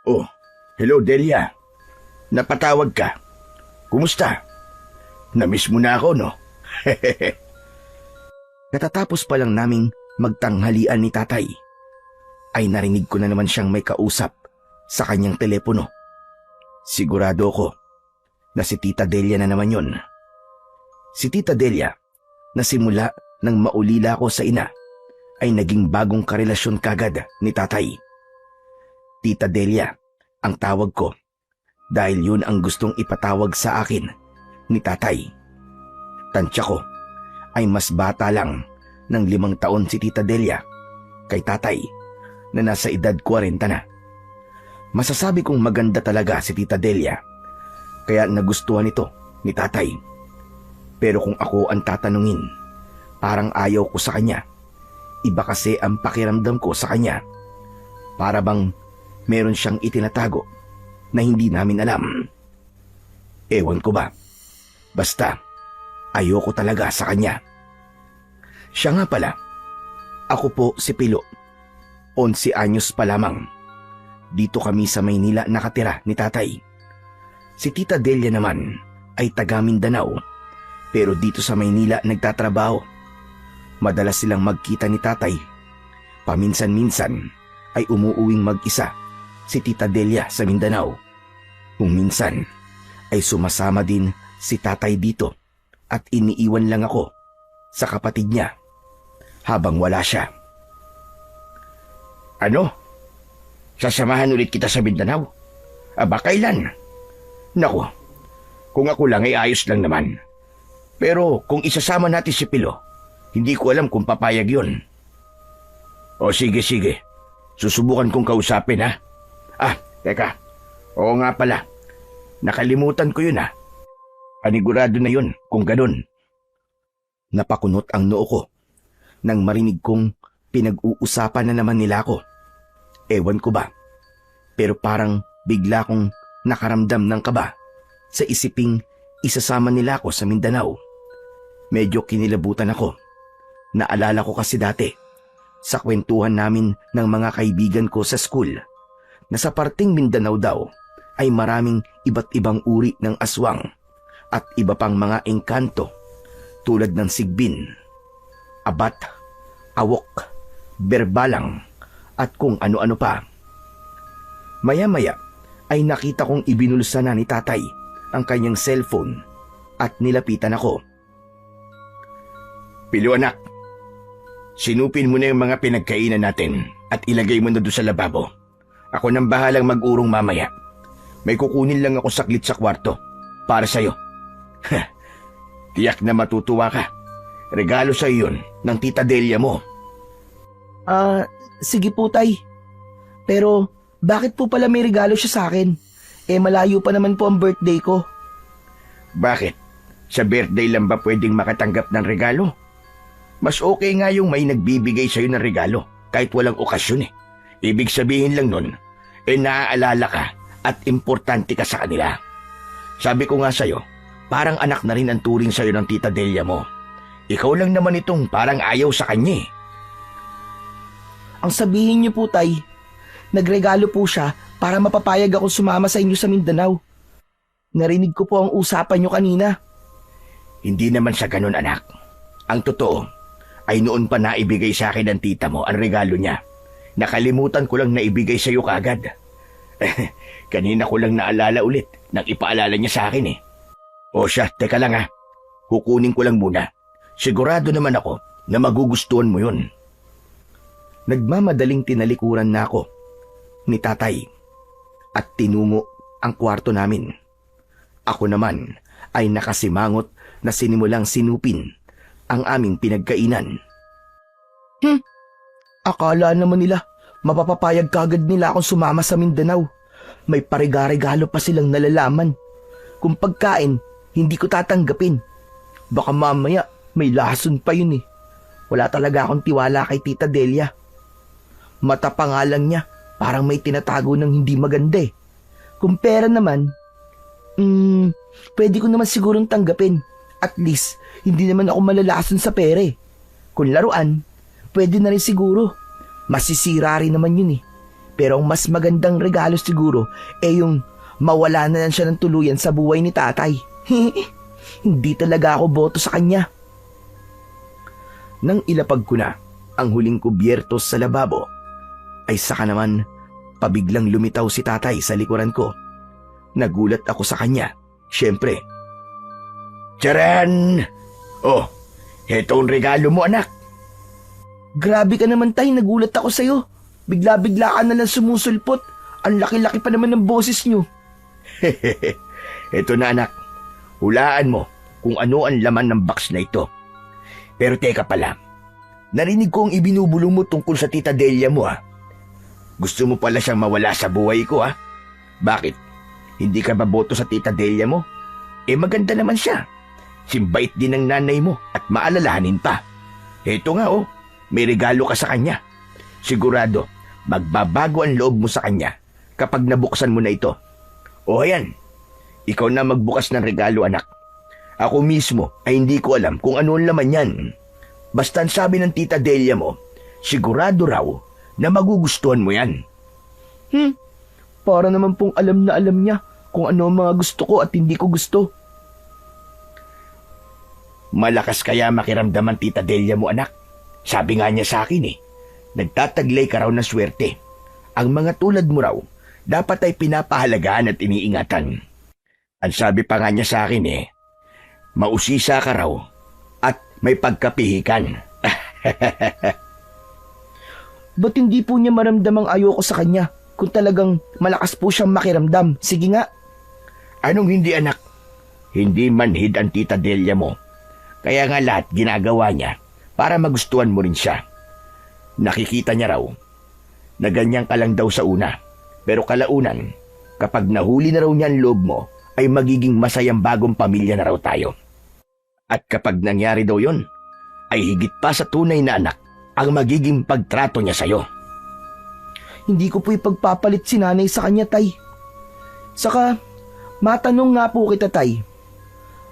Oh, hello Delia. Napatawag ka. Kumusta? Namiss mo na ako, no? Katatapos pa lang naming magtanghalian ni tatay, ay narinig ko na naman siyang may kausap sa kanyang telepono. Sigurado ko na si Tita Delia na naman yon. Si Tita Delia, na simula nang maulila ko sa ina, ay naging bagong karelasyon kagad ni tatay. Tita Delia ang tawag ko dahil yun ang gustong ipatawag sa akin ni tatay. Tansya ko ay mas bata lang ng 5 taon si Tita Delia kay tatay na nasa edad 40 na. Masasabi kong maganda talaga si Tita Delia kaya nagustuhan ito ni tatay. Pero kung ako ang tatanungin, parang ayaw ko sa kanya. Iba kasi ang pakiramdam ko sa kanya. Para bang meron siyang itinatago na hindi namin alam. Ewan ko ba. Basta, ayoko talaga sa kanya. Siya nga pala, ako po si Pilo. 11 anyos pa lamang. Dito kami sa Maynila nakatira ni tatay. Si Tita Delia naman ay taga Mindanao, pero dito sa Maynila nagtatrabaho. Madalas silang magkita ni tatay. Paminsan-minsan ay umuuwing mag-isa si Tita Delia sa Mindanao. Kung minsan ay sumasama din si tatay dito at iniiwan lang ako sa kapatid niya habang wala siya. Ano? Sasamahan ulit kita sa Mindanao? Aba, kailan? Naku, kung ako lang ay ayos lang naman. Pero kung isasama natin si Pilo, hindi ko alam kung papayag yun. O sige. Susubukan kong kausapin, ha? Ah, teka. Oo nga pala. Nakalimutan ko yun, ha? Panigurado na yun kung ganun. Napakunot ang noo ko nang marinig kong pinag-uusapan na naman nila ako. Ewan ko ba, pero parang bigla kong nakaramdam ng kaba sa isiping isasama nila ako sa Mindanao. Medyo kinilabutan ako. Naalala ko kasi dati sa kwentuhan namin ng mga kaibigan ko sa school na sa parting Mindanao daw ay maraming iba't ibang uri ng aswang at iba pang mga engkanto tulad ng sigbin, abat, awok, berbalang at kung ano-ano pa. Maya-maya ay nakita kong ibinulsa na ni tatay ang kanyang cellphone at nilapitan ako. Pilo anak, sinupin mo na yung mga pinagkainan natin at ilagay mo na doon sa lababo. Ako nang bahalang mag-urong mamaya. May kukunin lang ako saglit sa kwarto para sa'yo. Tiyak na matutuwa ka. Regalo sa'yo yun ng Tita Delia mo. Sige po tay. Pero bakit po pala may regalo siya sa akin? Malayo pa naman po ang birthday ko. Bakit? Sa birthday lang ba pwedeng makatanggap ng regalo? Mas okay nga yung may nagbibigay sa'yo ng regalo kahit walang okasyon eh. Ibig sabihin lang nun, naaalala ka at importante ka sa kanila. Sabi ko nga sa'yo, parang anak na rin ang turing sa'yo ng Tita Delia mo. Ikaw lang naman itong parang ayaw sa kanya eh. Ang sabihin niyo po tay, nagregalo po siya para mapapayag ako sumama sa inyo sa Mindanao. Narinig ko po ang usapan niyo kanina. Hindi naman sa ganun anak. Ang totoo ay noon pa naibigay sa akin ng tita mo ang regalo niya. Nakalimutan ko lang na ibigay sa iyo kaagad. Kanina ko lang naalala ulit nang ipaalala niya sa akin eh. O siya, teka lang ha. Kukunin ko lang muna. Sigurado naman ako na magugustuhan mo yun. Nagmamadaling tinalikuran na ako ni tatay at tinungo ang kwarto namin. Ako naman ay nakasimangot na sinimulang sinupin ang aming pinagkainan. Akala naman nila mapapapayag kagad nila akong sumama sa Mindanao. May pariga-regalo pa silang nalalaman. Kung pagkain, hindi ko tatanggapin. Baka mamaya may lason pa yun eh. Wala talaga akong tiwala kay Tita Delia. Mata pa nga lang niya, parang may tinatago ng hindi maganda eh. Kung pera naman, pwede ko naman sigurong tanggapin. At least, hindi naman ako malalason sa pera eh. Kung laruan, pwede na rin siguro. Masisira rin naman yun eh. Pero ang mas magandang regalo siguro yung mawala na lang siya ng tuluyan sa buhay ni tatay. Hindi talaga ako boto sa kanya. Nang ilapag ko na ang huling kubyertos sa lababo, ay saka naman pabiglang lumitaw si tatay sa likuran ko. Nagulat ako sa kanya, syempre. Tiyaran! Oh, heto ang regalo mo, anak. Grabe ka naman, tay, nagulat ako sa'yo. Bigla-bigla ka na lang sumusulpot. Ang laki-laki pa naman ng boses niyo. Heto na, anak. Hulaan mo kung ano ang laman ng box na ito. Pero teka pala, narinig ko ang ibinubulong mo tungkol sa tita Delia mo, ha? Gusto mo pala siyang mawala sa buhay ko, ha? Bakit? Hindi ka ba boto sa tita Delia mo? Maganda naman siya. Simbait din ng nanay mo at maalalahanin pa. Heto nga, may regalo ka sa kanya. Sigurado, magbabago ang loob mo sa kanya kapag nabuksan mo na ito. O ayan, ikaw na magbukas ng regalo, anak. Ako mismo ay hindi ko alam kung ano ang laman yan. Basta ang sabi ng tita Delia mo, sigurado raw na magugustuhan mo yan. Para naman pong alam na alam niya kung ano ang mga gusto ko at hindi ko gusto. Malakas kaya makiramdaman tita Delia mo, anak. Sabi nga niya sa akin nagtataglay ka raw na swerte. Ang mga tulad mo raw, dapat ay pinapahalagaan at iniingatan. Ang sabi pa nga niya sa akin mausisa ka raw at may pagkapihikan. Ba't hindi po niya maramdamang ayoko sa kanya kung talagang malakas po siyang makiramdam? Sige nga. Anong hindi, anak? Hindi manhid ang tita Delia mo. Kaya nga lahat ginagawa niya para magustuhan mo rin siya. Nakikita niya raw na ganyan ka lang daw sa una. Pero kalaunan, kapag nahuli na raw niya ang loob mo, ay magiging masayang bagong pamilya na raw tayo. At kapag nangyari daw yon, ay higit pa sa tunay na anak ang magiging pagtrato niya sa'yo. Hindi ko po ipagpapalit si nanay sa kanya, tay. Saka, matanong nga po kita, tay.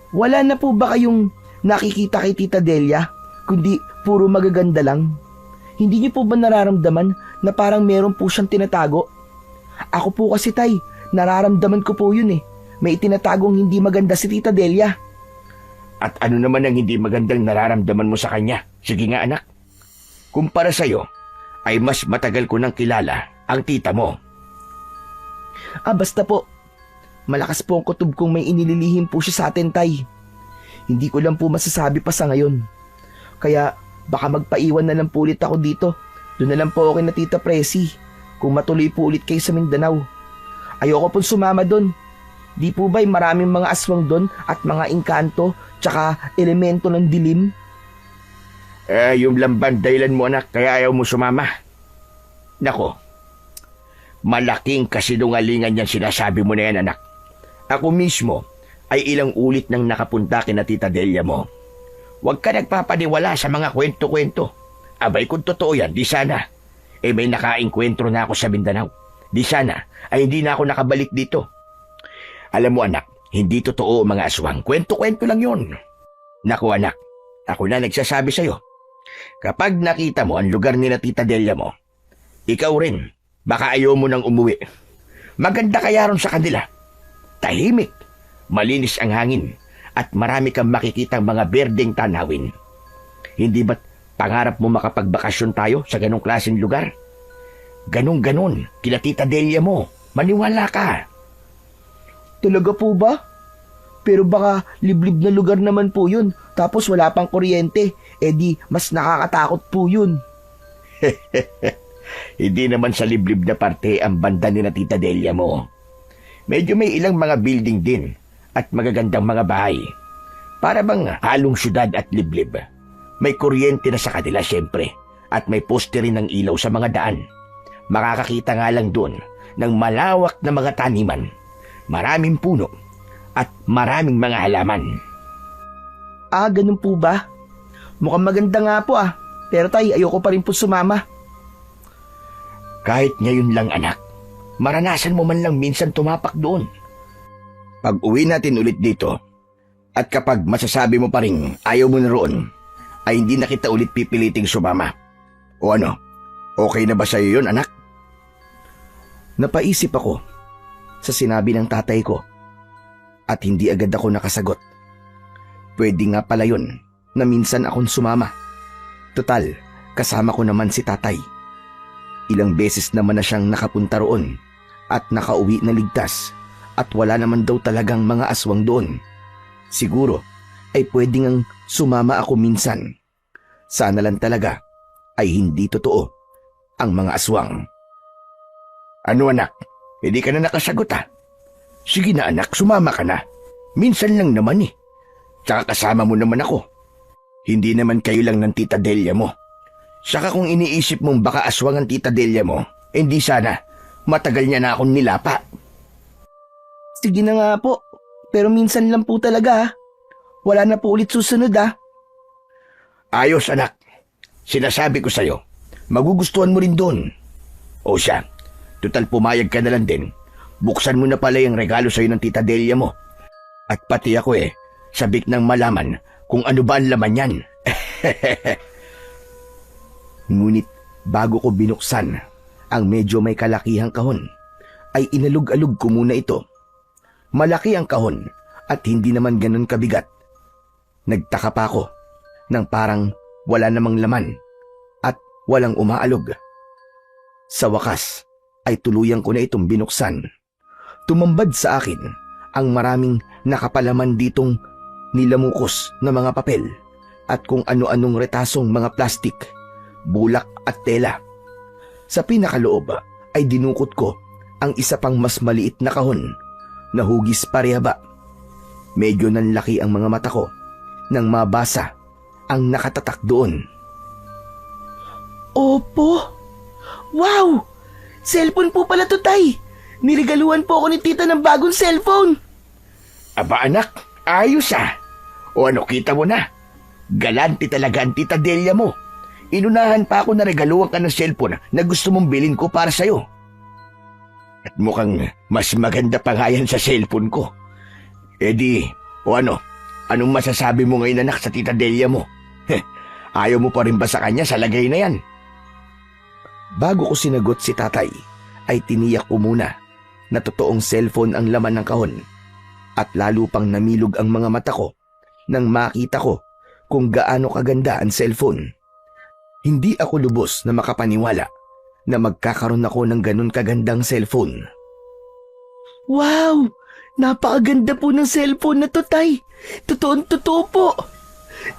Wala na po ba kayong nakikita kay Tita Delia, kundi puro magaganda lang? Hindi niyo po ba nararamdaman na parang meron po siyang tinatago? Ako po kasi, tay, nararamdaman ko po yun. May itinatagong hindi maganda si Tita Delia. At ano naman ang hindi magandang nararamdaman mo sa kanya? Sige nga, anak. Kumpara sa'yo, ay mas matagal ko nang kilala ang tita mo. Basta po, malakas po ang kutob kung may inililihim po siya sa atin, tay. Hindi ko lang po masasabi pa sa ngayon. Kaya baka magpaiwan na lang po ulit ako dito. Doon na lang po ako na Tita Presi kung matuloy po ulit kayo sa Mindanao. Ayoko po sumama doon. Di po ba'y maraming mga aswang doon at mga engkanto tsaka elemento ng dilim? Yung lamban dahilan mo, anak, kaya ayaw mo sumama. Nako, malaking kasinungalingan yan sinasabi mo na yan, anak. Ako mismo ay ilang ulit nang nakapunta kina Tita Delia mo. Huwag ka nagpapaniwala sa mga kwento-kwento. Abay, kung totoo yan, di sana. May nakaing kwentro na ako sa Mindanao. Di sana, ay hindi na ako nakabalik dito. Alam mo, anak, hindi totoo mga aswang. Kwento-kwento lang yun. Naku, anak, ako na nagsasabi sa'yo. Kapag nakita mo ang lugar ni na Tita Delia mo, ikaw rin, baka ayaw mo nang umuwi. Maganda kaya ron sa kanila. Tahimik, malinis ang hangin, at marami kang makikitang mga berdeng tanawin. Hindi ba't pangarap mo makapagbakasyon tayo sa ganong klaseng lugar? Ganon-ganon, kila Tita Delia mo. Maniwala ka. Talaga po ba? Pero baka liblib na lugar naman po yun. Tapos wala pang kuryente. Di mas nakakatakot po yun. Hindi naman sa liblib na parte ang banda ni na Tita Delia mo. Medyo may ilang mga building din at magagandang mga bahay. Para bang halong syudad at liblib. May kuryente na sa kanila syempre at may poste rin ng ilaw sa mga daan. Makakakita nga lang doon ng malawak na mga taniman, maraming puno at maraming mga halaman. Ganun po ba? Mukhang maganda nga po Pero tay, ayoko pa rin po sumama. Kahit ngayon lang, anak, maranasan mo man lang minsan tumapak doon. Pag uwi natin ulit dito, at kapag masasabi mo pa rin ayaw mo na roon, ay hindi na kita ulit pipiliting sumama. O ano, okay na ba sa'yo yun, anak? Napaisip ako sa sinabi ng tatay ko at hindi agad ako nakasagot. Pwede nga pala yun na minsan akong sumama. Total, kasama ko naman si tatay. Ilang beses naman na siyang nakapunta roon at nakauwi na ligtas at wala naman daw talagang mga aswang doon. Siguro ay pwede ngang sumama ako minsan. Sana lang talaga ay hindi totoo ang mga aswang. Ano anak? Hindi ka na nakasagot ah. Sige na anak, sumama ka na. Minsan lang naman eh. Tsaka kasama mo naman ako. Hindi naman kayo lang ng tita Delia mo. Saka kung iniisip mong baka aswang ang tita Delia mo, hindi sana. Matagal niya na akong nilapa. Sige na nga po, pero minsan lang po talaga. Wala na po ulit susunod ah. Ayos anak. Sinasabi ko sa'yo, magugustuhan mo rin doon. O siya, total pumayag ka na lang din. Buksan mo na pala yung regalo sa'yo ng tita Delia mo. At pati ako sabik nang malaman kung ano ba ang laman yan. Ngunit bago ko binuksan ang medyo may kalakihang kahon, ay inalug-alug ko muna ito. Malaki ang kahon at hindi naman ganun kabigat. Nagtaka pa ako nang parang wala namang laman at walang umaalog. Sa wakas ay tuluyang ko na itong binuksan. Tumambad sa akin ang maraming nakapalaman ditong nilamukos na mga papel at kung ano-anong retasong mga plastik, bulak at tela. Sa pinakaloob ay dinukot ko ang isa pang mas maliit na kahon na hugis parehaba. Medyo nanlaki ang mga mata ko nang mabasa ang nakatatak doon. Opo! Wow! Cellphone po pala to, tay. Niregaluhan po ako ni tita ng bagong cellphone. Aba anak, ayos ah. O ano, kita mo na. Galante talaga ang tita Delia mo. Inunahan pa ako na regaluhan ka ng cellphone na gusto mong bilhin ko para sa'yo. At mukhang mas maganda pa nga yan sa cellphone ko. Eh di, o ano, anong masasabi mo ngayon anak sa tita Delia mo? Ayaw mo pa rin ba sa kanya sa lagay na yan? Bago ko sinagot si tatay, ay tiniyak ko muna na totoong cellphone ang laman ng kahon. At lalo pang namilog ang mga mata ko nang makita ko kung gaano kaganda ang cellphone. Hindi ako lubos na makapaniwala na magkakaroon ako ng ganun kagandang cellphone. Wow! Napakaganda po ng cellphone na to, tay. Totoo po.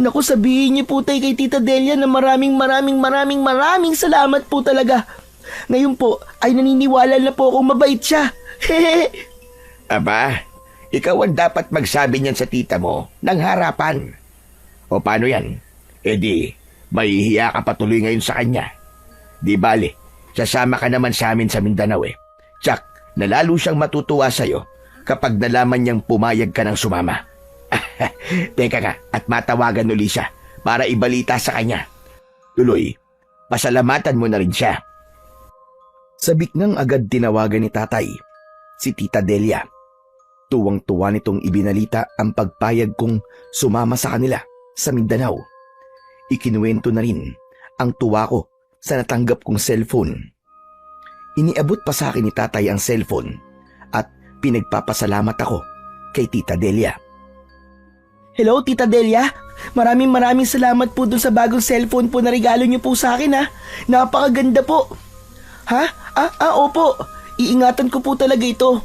Naku, sabihin niyo po tay kay Tita Delia na maraming salamat po talaga. Ngayon po ay naniniwala na po akong mabait siya. Aba, ikaw ang dapat magsabi niyan sa tita mo ng harapan. O paano yan? E di, mahihiya ka patuloy ngayon sa kanya. Di bale, sasama ka naman sa amin sa Mindanao Tsak, nalalo siyang matutuwa sa'yo kapag nalaman niyang pumayag ka ng sumama. Teka nga, at matawagan uli siya para ibalita sa kanya. Tuloy, pasalamatan mo na rin siya. Sabik ngang agad tinawagan ni tatay si Tita Delia. Tuwang-tuwa nitong ibinalita ang pagpayag kong sumama sa kanila sa Mindanao. Ikinuwento na rin ang tuwa ko sa natanggap kong cellphone. Iniabot pa sa akin ni tatay ang cellphone at pinagpapasalamat ako kay Tita Delia. Hello, Tita Delia. Maraming salamat po dun sa bagong cellphone po na regalo niyo po sa akin ha. Napakaganda po. Ha? Opo. Iingatan ko po talaga ito.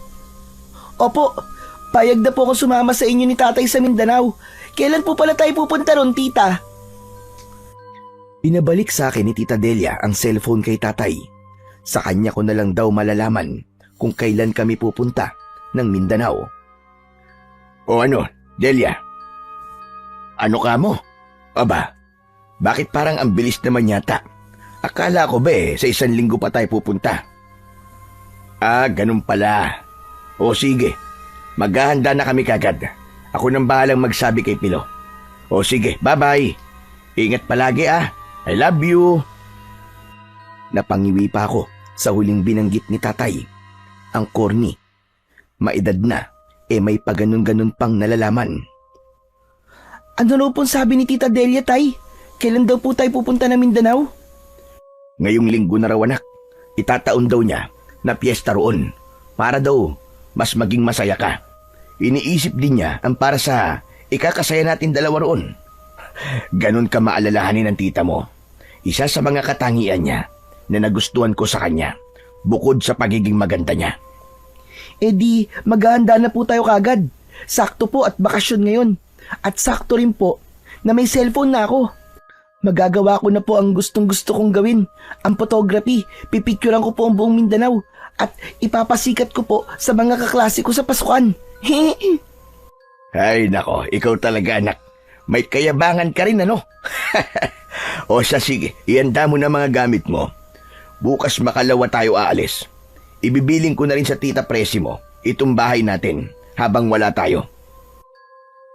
Opo, payag na po ako sumama sa inyo ni tatay sa Mindanao. Kailan po pala tayo pupunta ron, tita? Pinabalik sa akin ni Tita Delia ang cellphone kay tatay. Sa kanya ko na lang daw malalaman kung kailan kami pupunta ng Mindanao. O ano, Delia? Ano ka mo? Aba, bakit parang ang bilis naman yata? Akala ko ba sa 1 linggo pa tayo pupunta? Ganun pala. O sige, maghahanda na kami kagad. Ako nang bahalang magsabi kay Pilo. O sige, bye-bye. Ingat palagi I love you. Napangiwi pa ako sa huling binanggit ni tatay. Ang corny. Maedad na, may paganon-ganon pang nalalaman. Ano raw pong sabi ni Tita Delia, tay? Kailan daw po tayo pupunta ng Mindanao? Ngayong linggo na raw anak. Itataon daw niya na piyesta roon para daw mas maging masaya ka. Iniisip din niya ang para sa ikakasaya natin dalawa roon. Ganon ka maalalahanin ng tita mo. Isa sa mga katangian niya na nagustuhan ko sa kanya, bukod sa pagiging maganda niya. Eh di, maghahanda na po tayo kagad. Sakto po at bakasyon ngayon. At sakto rin po na may cellphone na ako. Magagawa ko na po ang gustong-gusto kong gawin. Ang photography, pipicturean ko po ang buong Mindanao at ipapasikat ko po sa mga kaklase ko sa pasukan. Ay nako, ikaw talaga anak. May kayabangan ka rin ano? O siya sige, ihanda mo na mga gamit mo. Bukas makalawa tayo aalis. Ibibiling ko na rin sa tita Presi mo itong bahay natin habang wala tayo.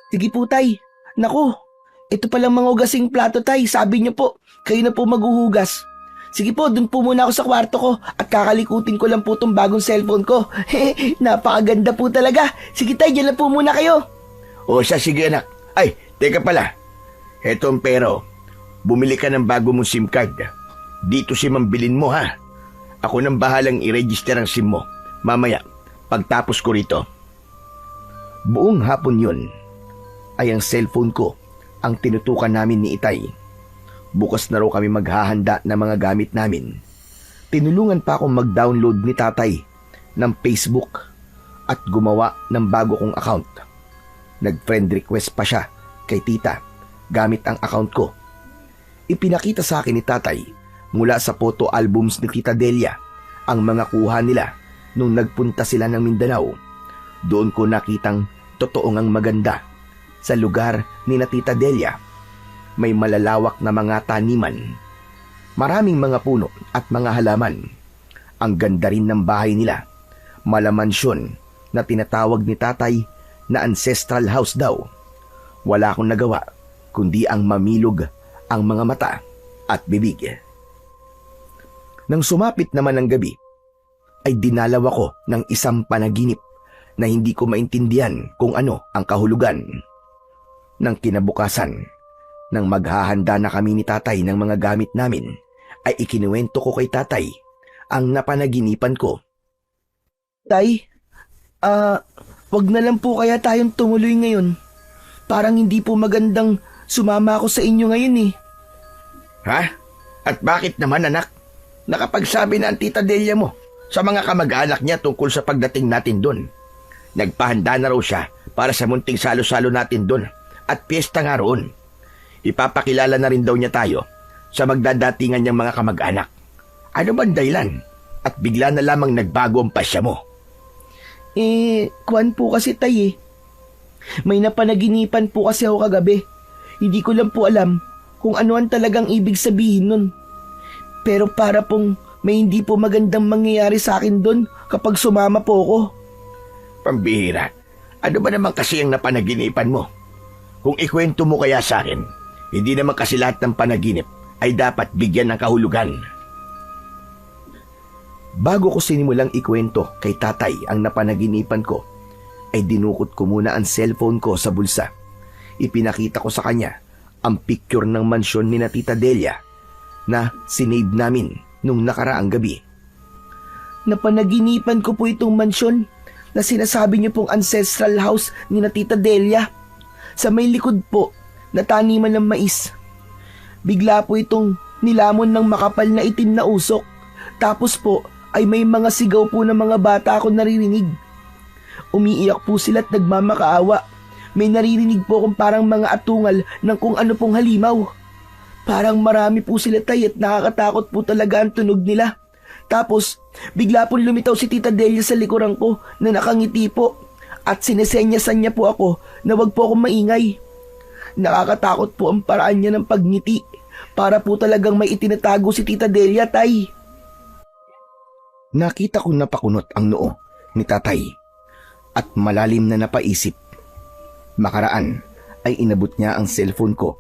Sige po, tay. Naku, ito palang mga ugasing plato, tay. Sabi niyo po, kayo na po maghuhugas. Sige po, dun po muna ako sa kwarto ko at kakalikutin ko lang po itong bagong cellphone ko. Napakaganda po talaga. Sige, tay, dyan lang po muna kayo. O siya sige anak. Ay, teka pala. Eto ang pero. Bumili ka ng bago mong SIM card. Dito SIM ang bilin mo ha. Ako nang bahalang i-register ang SIM mo. Mamaya, pagtapos ko rito. Buong hapon yun ay ang cellphone ko ang tinutukan namin ni Itay. Bukas na raw kami maghahanda ng mga gamit namin. Tinulungan pa akong mag-download ni tatay ng Facebook at gumawa ng bago kong account. Nag-friend request pa siya kay tita gamit ang account ko. Ipinakita sa akin ni tatay mula sa photo albums ni Tita Delia ang mga kuha nila nung nagpunta sila ng Mindanao. Doon ko nakitang totoong ang maganda sa lugar ni na Tita Delia. May malalawak na mga taniman, maraming mga puno at mga halaman. Ang ganda rin ng bahay nila, malamansyon na tinatawag ni tatay na ancestral house daw. Wala akong nagawa kundi ang mamilog ang mga mata at bibig. Nang sumapit naman ang gabi, ay dinalaw ako ng isang panaginip na hindi ko maintindihan kung ano ang kahulugan. Nang kinabukasan, nang maghahanda na kami ni tatay ng mga gamit namin, ay ikinuwento ko kay tatay ang napanaginipan ko. Tay, wag na lang po kaya tayong tumuloy ngayon. Parang hindi po magandang sumama ako sa inyo ngayon eh. Ha? At bakit naman anak? Nakapagsabi na ang tita Delia mo sa mga kamag-anak niya tungkol sa pagdating natin doon. Nagpahanda na raw siya para sa munting salo-salo natin doon at piyesta nga roon. Ipapakilala na rin daw niya tayo sa magdadatingan niyang mga kamag-anak. Ano bang dahilan? At bigla na lamang nagbago ang pasya mo. Kwan po kasi tay eh. May napanaginipan po kasi ako kagabi. Hindi ko lang po alam kung ano ang talagang ibig sabihin nun. Pero para pong may hindi po magandang mangyayari sa akin doon kapag sumama po ako. Pambihira, ano ba naman kasi ang napanaginipan mo? Kung ikwento mo kaya sa akin, hindi naman kasi lahat ng panaginip ay dapat bigyan ng kahulugan. Bago ko sinimulang ikwento kay tatay ang napanaginipan ko, ay dinukot ko muna ang cellphone ko sa bulsa. Ipinakita ko sa kanya ang picture ng mansyon ni na Tita Delia na sinave namin nung nakaraang gabi. Napanaginipan ko po itong mansyon na sinasabi niyo pong ancestral house ni na Tita Delia. Sa may likod po na taniman ng mais. Bigla po itong nilamon ng makapal na itim na usok. Tapos po ay may mga sigaw po ng mga bata ako naririnig. Umiiyak po sila at nagmamakaawa. May naririnig po akong parang mga atungal ng kung ano pong halimaw. Parang marami po sila tay at nakakatakot po talaga ang tunog nila. Tapos bigla pong lumitaw si Tita Delia sa likuran ko na nakangiti po at sinesenyasan niya po ako na wag po akong maingay. Nakakatakot po ang paraan niya ng pagngiti. Para po talagang may itinatago si Tita Delia, tay. Nakita kong napakunot ang noo ni tatay at malalim na napaisip. Makaraan ay inabot niya ang cellphone ko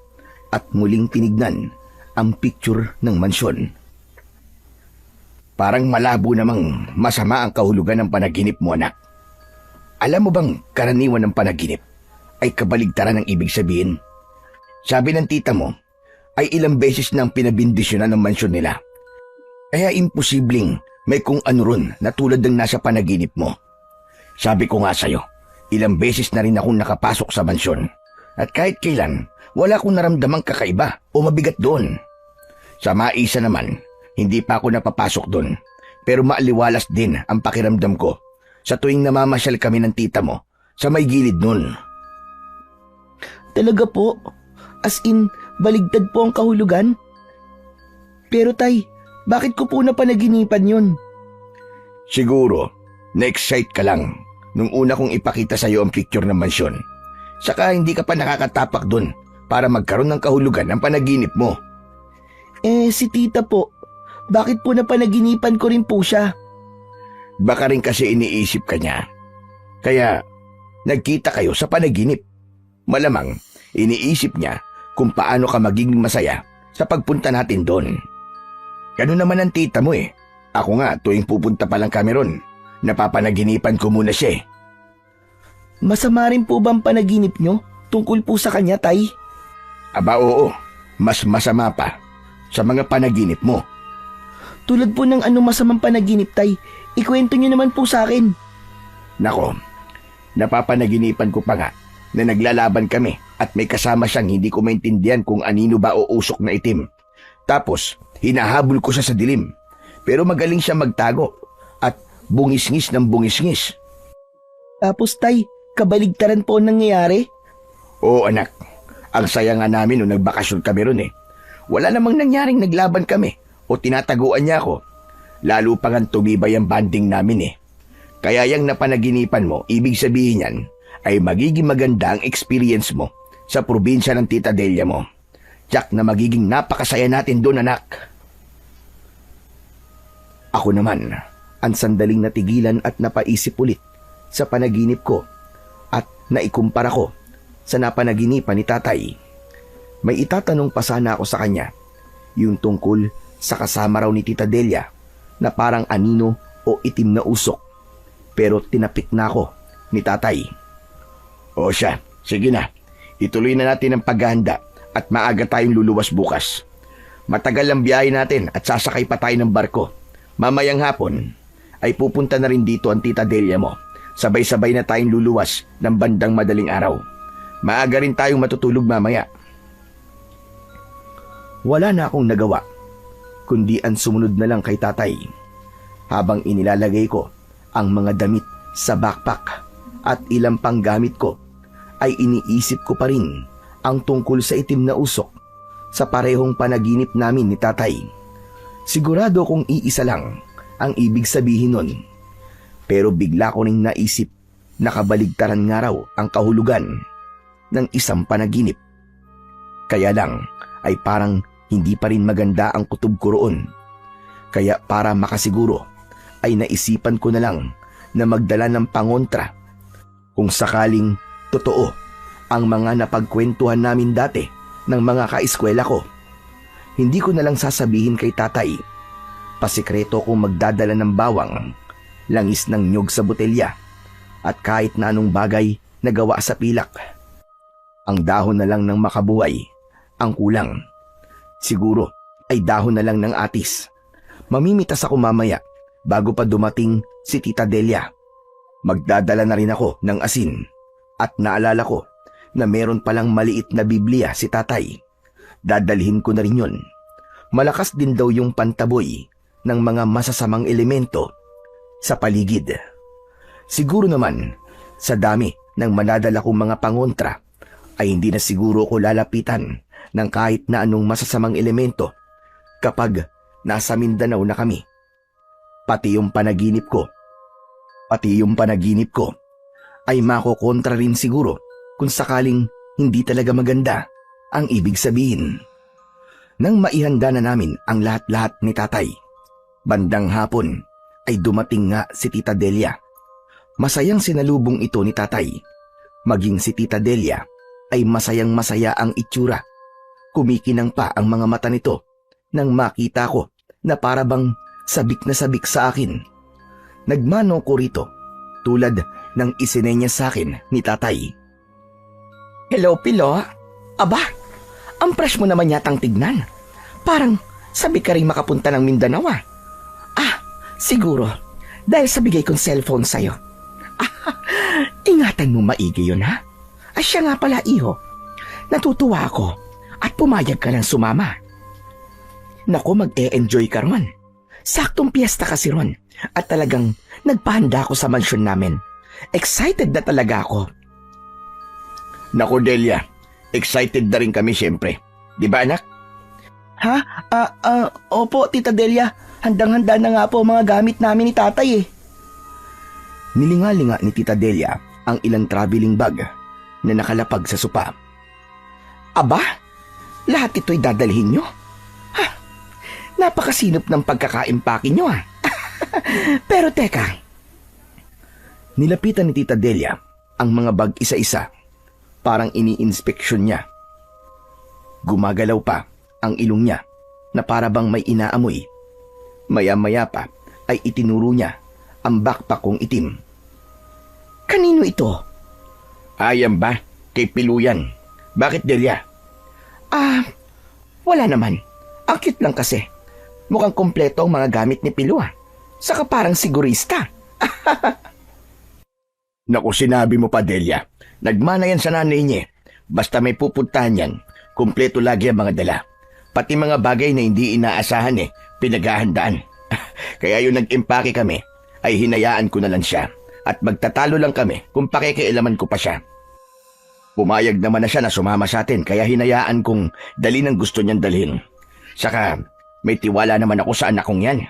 at muling tinignan ang picture ng mansyon. Parang malabo namang masama ang kahulugan ng panaginip mo, anak. Alam mo bang karaniwan ng panaginip ay kabaligtaran ng ibig sabihin? Sabi ng tita mo ay ilang beses nang pinabindisyonan ng mansyon nila. Kaya imposibleng May kung ano ron na tulad ng nasa panaginip mo. Sabi ko nga sa'yo, ilang beses na rin akong nakapasok sa mansyon. At kahit kailan, wala akong naramdamang kakaiba o mabigat doon. Sa maisa naman, hindi pa ako napapasok doon. Pero maaliwalas din ang pakiramdam ko sa tuwing namamasyal kami ng tita mo sa may gilid nun. Talaga po? As in, baligtad po ang kahulugan? Pero tay, bakit ko po napanaginipan yun? Siguro, na-excite ka lang nung una kong ipakita sa'yo ang picture ng mansyon. Saka hindi ka pa nakakatapak dun para magkaroon ng kahulugan ng panaginip mo. Si tita po, bakit po napanaginipan ko rin po siya? Baka rin kasi iniisip ka niya. Kaya, nagkita kayo sa panaginip. Malamang, iniisip niya kung paano ka magiging masaya sa pagpunta natin doon. Ganun naman ang tita mo eh. Ako nga, tuwing pupunta pa lang kami ron, napapanaginipan ko muna siya eh. Masama rin po ba ang panaginip nyo tungkol po sa kanya, tay? Aba oo, mas masama pa sa mga panaginip mo. Tulad po ng anong masamang panaginip, tay, ikwento nyo naman po sa akin. Nako, napapanaginipan ko pa nga na naglalaban kami at may kasama siyang hindi ko maintindihan kung anino ba o usok na itim. Tapos, hinahabol ko siya sa dilim. Pero magaling siya magtago at bungisngis ng bungisngis. Tapos, tay, kabaligtaran po ang nangyayari? Oo anak, ang saya nga namin nung nagbakasyon kami ron eh. Wala namang nangyaring naglaban kami o tinataguan niya ako. Lalo pa nga tumibay ang banding namin eh. Kaya yung napanaginipan mo, ibig sabihin yan, ay magiging maganda ang experience mo sa probinsya ng Tita Delia mo. Tiyak na magiging napakasaya natin doon anak. Ako naman, ang sandaling natigilan at napaisip ulit sa panaginip ko at naikumpara ko sa napanaginipan ni tatay. May itatanong pa sana ako sa kanya, yung tungkol sa kasama raw ni Tita Delia na parang anino o itim na usok. Pero tinapik na ako ni tatay. O siya, sige na, ituloy na natin ang paghahanda at maaga tayong luluwas bukas. Matagal ang biyahe natin at sasakay pa tayo ng barko. Mamayang hapon ay pupunta na rin dito ang Tita Delia mo. Sabay-sabay na tayong luluwas ng bandang madaling araw. Maaga rin tayong matutulog mamaya. Wala na akong nagawa, kundi ang sumunod na lang kay tatay. Habang inilalagay ko ang mga damit sa backpack at ilang pang gamit ko, ay iniisip ko pa rin ang tungkol sa itim na usok sa parehong panaginip namin ni tatay. Sigurado kong iisa lang ang ibig sabihin nun. Pero bigla ko ring naisip na kabaligtaran nga raw ang kahulugan ng isang panaginip. Kaya lang ay parang hindi pa rin maganda ang kutob ko roon. Kaya para makasiguro ay naisipan ko na lang na magdala ng pangontra kung sakaling totoo ang mga napagkwentuhan namin dati ng mga kaeskwela ko. Hindi ko na lang sasabihin kay tatay. Pasikreto kong magdadala ng bawang, langis ng nyog sa botelya, at kahit na anong bagay na gawa sa pilak. Ang dahon na lang ng makabuhay ang kulang. Siguro ay dahon na lang ng atis. Mamimitas ako mamaya bago pa dumating si Tita Delia. Magdadala na rin ako ng asin at naalala ko na meron palang maliit na Biblia si tatay. Dadalhin ko na rin yun. Malakas din daw yung pantaboy ng mga masasamang elemento sa paligid. Siguro naman, sa dami ng manadala kong mga pangontra, ay hindi na siguro ko lalapitan ng kahit na anong masasamang elemento kapag nasa Mindanao na kami. Pati yung panaginip ko ay makokontra rin siguro kung sakaling hindi talaga maganda ang ibig sabihin. Nang maihanda na namin ang lahat-lahat ni tatay, bandang hapon ay dumating nga si Tita Delia. Masayang sinalubong ito ni tatay. Maging si Tita Delia ay masayang masaya ang itsura. Kumikinang pa ang mga mata nito nang makita ko na para bang sabik na sabik sa akin. Nagmano ko rito tulad ng isinenya sa akin ni tatay. Hello, Pilo. Aba, ang fresh mo naman yatang tignan. Parang sabi ka rin makapunta ng Mindanao ah. Siguro, dahil sa bigay kong cellphone sa'yo. Ingatan mo maigi yun, ha? Siya nga pala, iho. Natutuwa ako at pumayag ka lang sumama. Naku, mag-e-enjoy ka ron. Saktong piyesta kasi ron at talagang nagpahanda ako sa mansyon namin. Excited na talaga ako. Naku, Delia, excited na rin kami siyempre. Di ba, anak? Ha? Opo, Tita Delia. Handang-handa na nga po ang mga gamit namin ni tatay eh. Nilingalinga ni Tita Delia ang ilang traveling bag na nakalapag sa sopa. Aba, lahat ito'y dadalhin nyo? Ha? Napakasinop ng pagkakaimpake nyo ah. Pero teka. Nilapitan ni Tita Delia ang mga bag isa-isa. Parang ini-inspeksyon niya. Gumagalaw pa ang ilong niya na para bang may inaamoy. Maya-maya pa ay itinuro niya ang backpack kong itim. Kanino ito? Ayan ba? Kay Pilu yan. Bakit, Delia? Wala naman. Ang cute lang kasi. Mukhang kompleto ang mga gamit ni Pilu ah. Saka parang sigurista. Naku, sinabi mo pa, Delia. Nagmana yan sa nanay niya. Basta may pupuntahan yan, kumpleto lagi ang mga dala. Pati mga bagay na hindi inaasahan pinaghahandaan. Kaya yung nag-impake kami, ay hinayaan ko na lang siya. At magtatalo lang kami kung pakikialaman ko pa siya. Pumayag naman na siya na sumama sa atin, kaya hinayaan kong dalhin ang gusto niyang dalhin. Saka, may tiwala naman ako sa anak kong yan.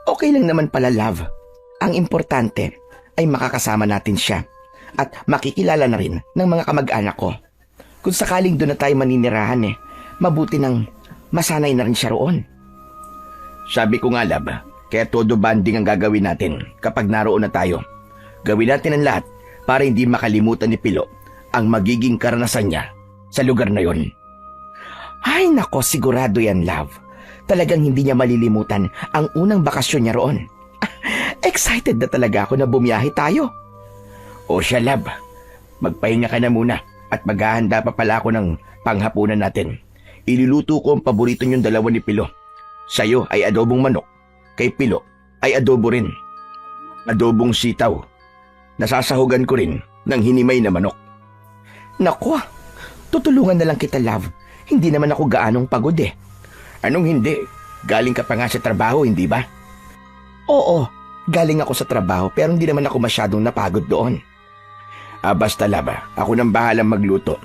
Okay lang naman pala, love. Ang importante ay makakasama natin siya at makikilala na rin ng mga kamag-anak ko. Kung sakaling doon na tayo maninirahan mabuti nang masanay na rin siya roon. Sabi ko nga, love, kaya todo banding ang gagawin natin kapag naroon na tayo. Gawin natin ang lahat para hindi makalimutan ni Pilo ang magiging karanasan niya sa lugar na yon. Ay nako, sigurado yan, love. Talagang hindi niya malilimutan ang unang bakasyon niya roon. Excited na talaga ako na bumiyahe tayo. O siya, love, magpahinga ka na muna at maghahanda pa pala ako ng panghapunan natin. Iluluto ko ang paborito niyong dalawa ni Pilo. Sa'yo ay adobong manok, kay Pilo ay adobo rin. Adobong sitaw. Nasasahugan ko rin ng hinimay na manok. Naku, tutulungan na lang kita, love. Hindi naman ako gaanong pagod Anong hindi? Galing ka pa nga sa trabaho, hindi ba? Oo, galing ako sa trabaho pero hindi naman ako masyadong napagod doon. Basta, love, ako nang bahalang magluto.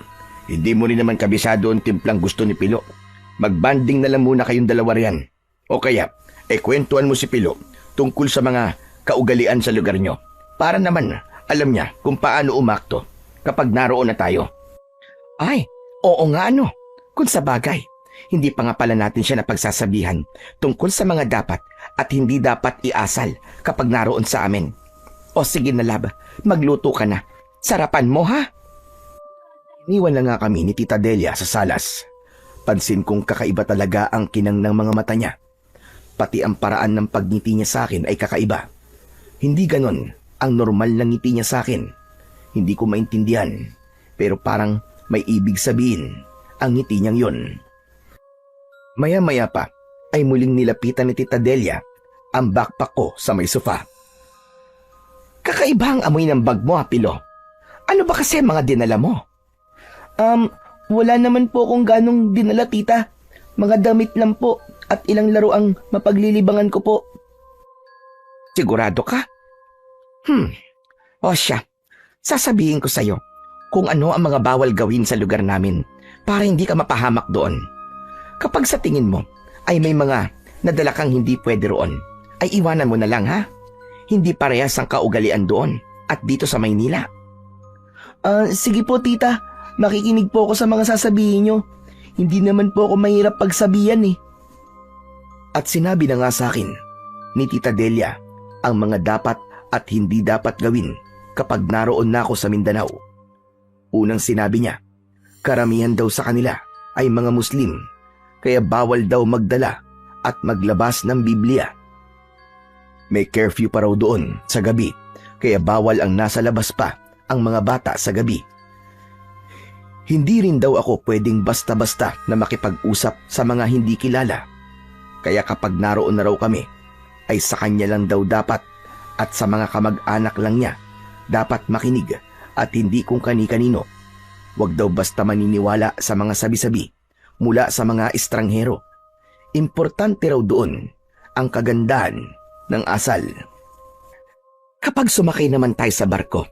Hindi mo rin naman kabisado ang timplang gusto ni Pilo. Magbanding na lang muna kayong dalawa riyan. O kaya, kwentuhan mo si Pilo tungkol sa mga kaugalian sa lugar nyo. Para naman alam niya kung paano umakto kapag naroon na tayo. Ay, oo nga ano. Kung sa bagay, hindi pa nga pala natin siya napagsasabihan tungkol sa mga dapat at hindi dapat iasal kapag naroon sa amin. O sige na, love, magluto ka na. Sarapan mo, ha? Iniwan na nga kami ni Tita Delia sa salas. Pansin kong kakaiba talaga ang kinang ng mga mata niya. Pati ang paraan ng pagngiti niya sa akin ay kakaiba. Hindi ganon ang normal na ngiti niya sa akin. Hindi ko maintindihan, pero parang may ibig sabihin ang ngiti niyang yon. Maya-maya pa ay muling nilapitan ni Tita Delia ang backpack ko sa may sofa. Kakaiba ang amoy ng bag mo, Pilo. Ano ba kasi mga dinala mo? Wala naman po akong ganong dinala, tita. Mga damit lang po at ilang laro ang mapaglilibangan ko po. Sigurado ka? O siya, sasabihin ko sa'yo kung ano ang mga bawal gawin sa lugar namin para hindi ka mapahamak doon. Kapag sa tingin mo ay may mga nadala kang hindi pwede roon, ay iwanan mo na lang, ha? Hindi parehas ang kaugalian doon at dito sa Maynila. Sige po, tita. Makikinig po ako sa mga sasabihin nyo. Hindi naman po ako mahirap pagsabihan At sinabi na nga sa akin ni Tita Delia ang mga dapat at hindi dapat gawin kapag naroon na ako sa Mindanao. Unang sinabi niya, karamihan daw sa kanila ay mga Muslim, kaya bawal daw magdala at maglabas ng Biblia. May curfew pa raw doon sa gabi, kaya bawal ang nasa labas pa ang mga bata sa gabi. Hindi rin daw ako pwedeng basta-basta na makipag-usap sa mga hindi kilala. Kaya kapag naroon na raw kami, ay sa kanya lang daw dapat at sa mga kamag-anak lang niya dapat makinig at hindi kung kani-kanino. Huwag daw basta maniniwala sa mga sabi-sabi mula sa mga estranghero. Importante raw doon ang kagandahan ng asal. Kapag sumakay naman tayo sa barko,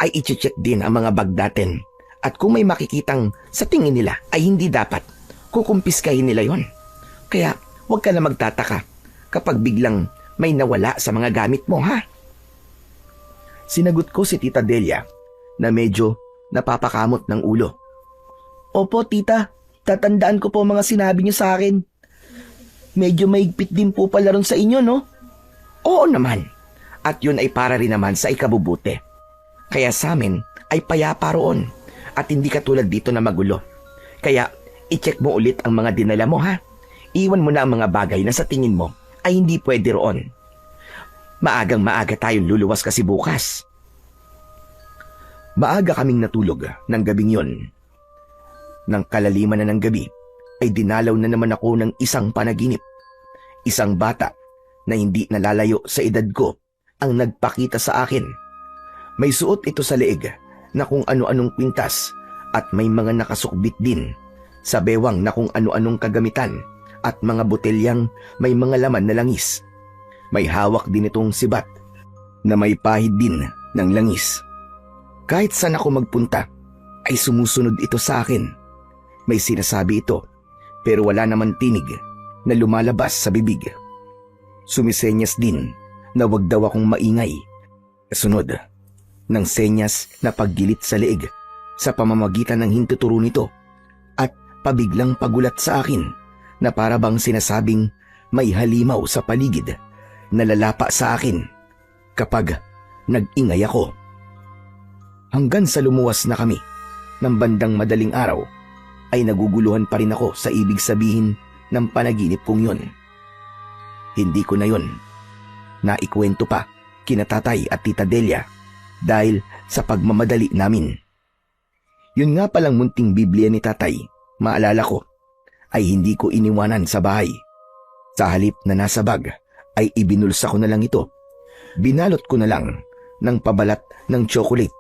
ay i-check din ang mga bag natin at kung may makikitang sa tingin nila ay hindi dapat, kukumpiskahin nila yon. Kaya huwag ka na magtataka kapag biglang may nawala sa mga gamit mo, ha? Sinagot ko si Tita Delia na medyo napapakamot ng ulo. Opo, tita. Tatandaan ko po mga sinabi niyo sa akin. Medyo maigpit din po pala ron sa inyo, no? Oo naman. At yun ay para rin naman sa ikabubuti. Kaya sa amin ay payapa roon at hindi katulad dito na magulo. Kaya i-check mo ulit ang mga dinala mo, ha? Iwan mo na ang mga bagay na sa tingin mo ay hindi pwede roon. Maagang maaga tayong luluwas kasi bukas. Maaga kaming natulog ng gabing yun. Nang kalaliman na ng gabi, ay dinalaw na naman ako ng isang panaginip. Isang bata na hindi nalalayo sa edad ko ang nagpakita sa akin. May suot ito sa leeg na kung ano-anong kwintas at may mga nakasukbit din sa bewang na kung ano-anong kagamitan at mga botelyang may mga laman na langis. May hawak din itong sibat na may pahid din ng langis. Kahit saan ako magpunta ay sumusunod ito sa akin. May sinasabi ito pero wala naman tinig na lumalabas sa bibig. Sumisenyas din na wag daw akong maingay. Kasunod ng senyas na paggilit sa leeg sa pamamagitan ng hintuturo nito at pabiglang pagulat sa akin na para bang sinasabing may halimaw sa paligid na lalapa sa akin kapag nag-ingay ako. Hanggang sa lumuwas na kami ng bandang madaling araw ay naguguluhan pa rin ako sa ibig sabihin ng panaginip kong yun. Hindi ko na yun naikwento pa kina tatay at tita Delia dahil sa pagmamadali namin. Yun nga palang munting Biblia ni tatay, maalala ko, ay hindi ko iniwanan sa bahay. Sa halip na nasa bag ay ibinulsa ko na lang ito. Binalot ko na lang ng pabalat ng chocolate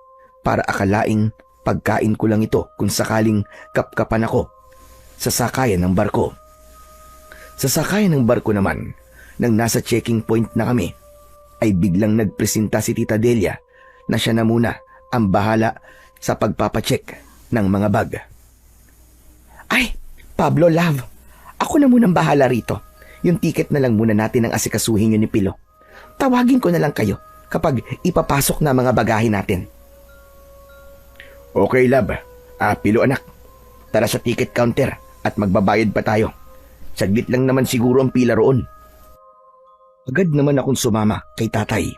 para akalaing pagkain ko lang ito kung sakaling kapkapan ako sa sakayan ng barko. Sa sakayan ng barko naman, nang nasa checking point na kami, ay biglang nagpresenta si Tita Delia na siya na muna ang bahala sa pagpapacheck ng mga bag. Ay, Pablo, love, ako na munang bahala rito. Yung ticket na lang muna natin ang asikasuhin yun ni Pilo. Tawagin ko na lang kayo kapag ipapasok na mga bagahe natin. Okay, love. Pilo anak, tara sa ticket counter at magbabayad pa tayo. Saglit lang naman siguro ang pila roon. Agad naman akong sumama kay tatay.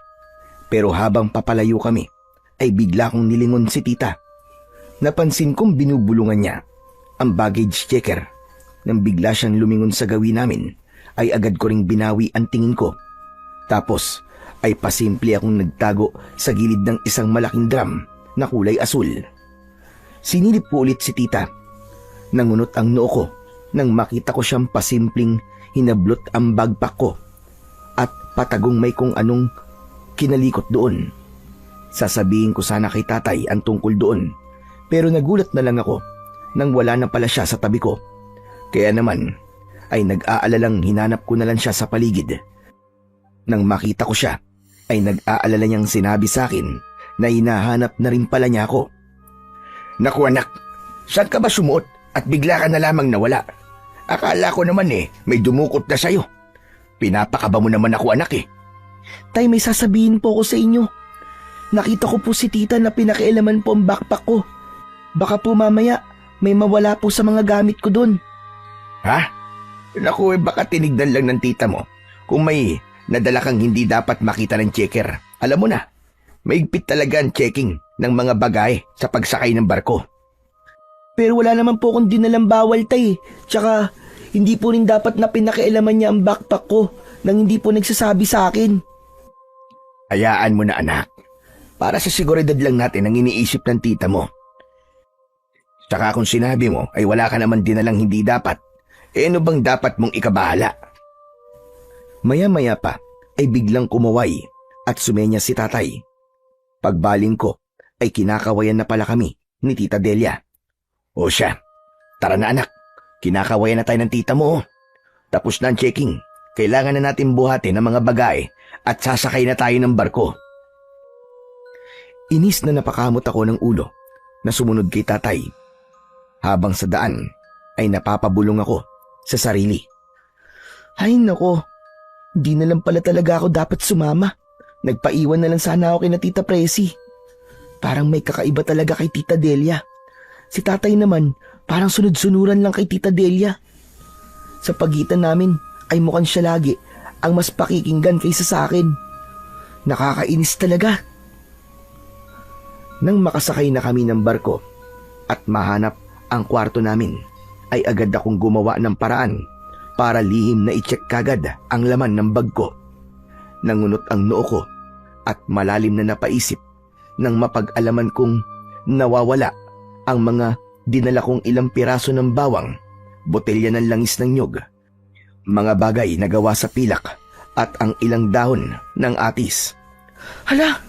Pero habang papalayo kami, ay bigla kong nilingon si tita. Napansin kong binubulungan niya ang baggage checker. Nang bigla siyang lumingon sa gawin namin, ay agad ko ring binawi ang tingin ko. Tapos ay pasimple akong nagtago sa gilid ng isang malaking drum na kulay asul. Sinilip ko ulit si tita. Nangunot ang noo ko nang makita ko siyang pasimpleng hinablot ang backpack ko at patagong may kung anong kinalikot doon. Sasabihin ko sana kay tatay ang tungkol doon, pero nagulat na lang ako nang wala na pala siya sa tabi ko. Kaya naman ay nag-aalalang hinanap ko na lang siya sa paligid. Nang makita ko siya, ay nag-aalala niyang sinabi sa akin na hinahanap na rin pala niya ako. Naku anak, saan ka ba sumuot at bigla ka na lamang nawala? Akala ko naman may dumukot na sa'yo. Pinapakaba mo naman ako anak eh. Tay, may sasabihin po ko sa inyo. Nakita ko po si tita na pinakialaman po ang backpack ko. Baka po mamaya may mawala po sa mga gamit ko doon. Ha? Naku, baka tinignan lang ng tita mo kung may nadala kang hindi dapat makita ng checker. Alam mo na, maigpit talaga ang checking ng mga bagay sa pagsakay ng barko. Pero wala naman po akong dinalang bawal, tay. Tsaka hindi po rin dapat na pinakialaman niya ang backpack ko nang hindi po nagsasabi sa akin. Hayaan mo na anak. Para sa seguridad lang natin ang iniisip ng tita mo. Tsaka kung sinabi mo ay wala ka naman dinalang hindi dapat, ano bang dapat mong ikabahala? Maya-maya pa ay biglang kumaway at sumenya si tatay. Pagbaling ko ay kinakawayan na pala kami ni Tita Delia. O siya, tara na anak, kinakawayan na tayo ng tita mo. Tapos na ang checking, kailangan na natin buhatin ng mga bagahe at sasakay na tayo ng barko. Inis na napakamot ako ng ulo na sumunod kay tatay. Habang sa daan ay napapabulong ako sa sarili. Ay nako, di na lang pala talaga ako dapat sumama. Nagpaiwan na lang sana ako kay na Tita Presi. Parang may kakaiba talaga kay Tita Delia. Si tatay naman, parang sunod-sunuran lang kay Tita Delia. Sa pagitan namin ay mukhang siya lagi ang mas pakikinggan kaysa sa akin. Nakakainis talaga. Nang makasakay na kami ng barko at mahanap ang kwarto namin, ay agad akong gumawa ng paraan para lihim na i-check kagad ang laman ng bag ko. Nangunot ang noo ko at malalim na napaisip nang mapag-alaman kong nawawala ang mga dinala kong ilang piraso ng bawang, botelya ng langis ng nyog, mga bagay na gawa sa pilak at ang ilang dahon ng atis. Hala,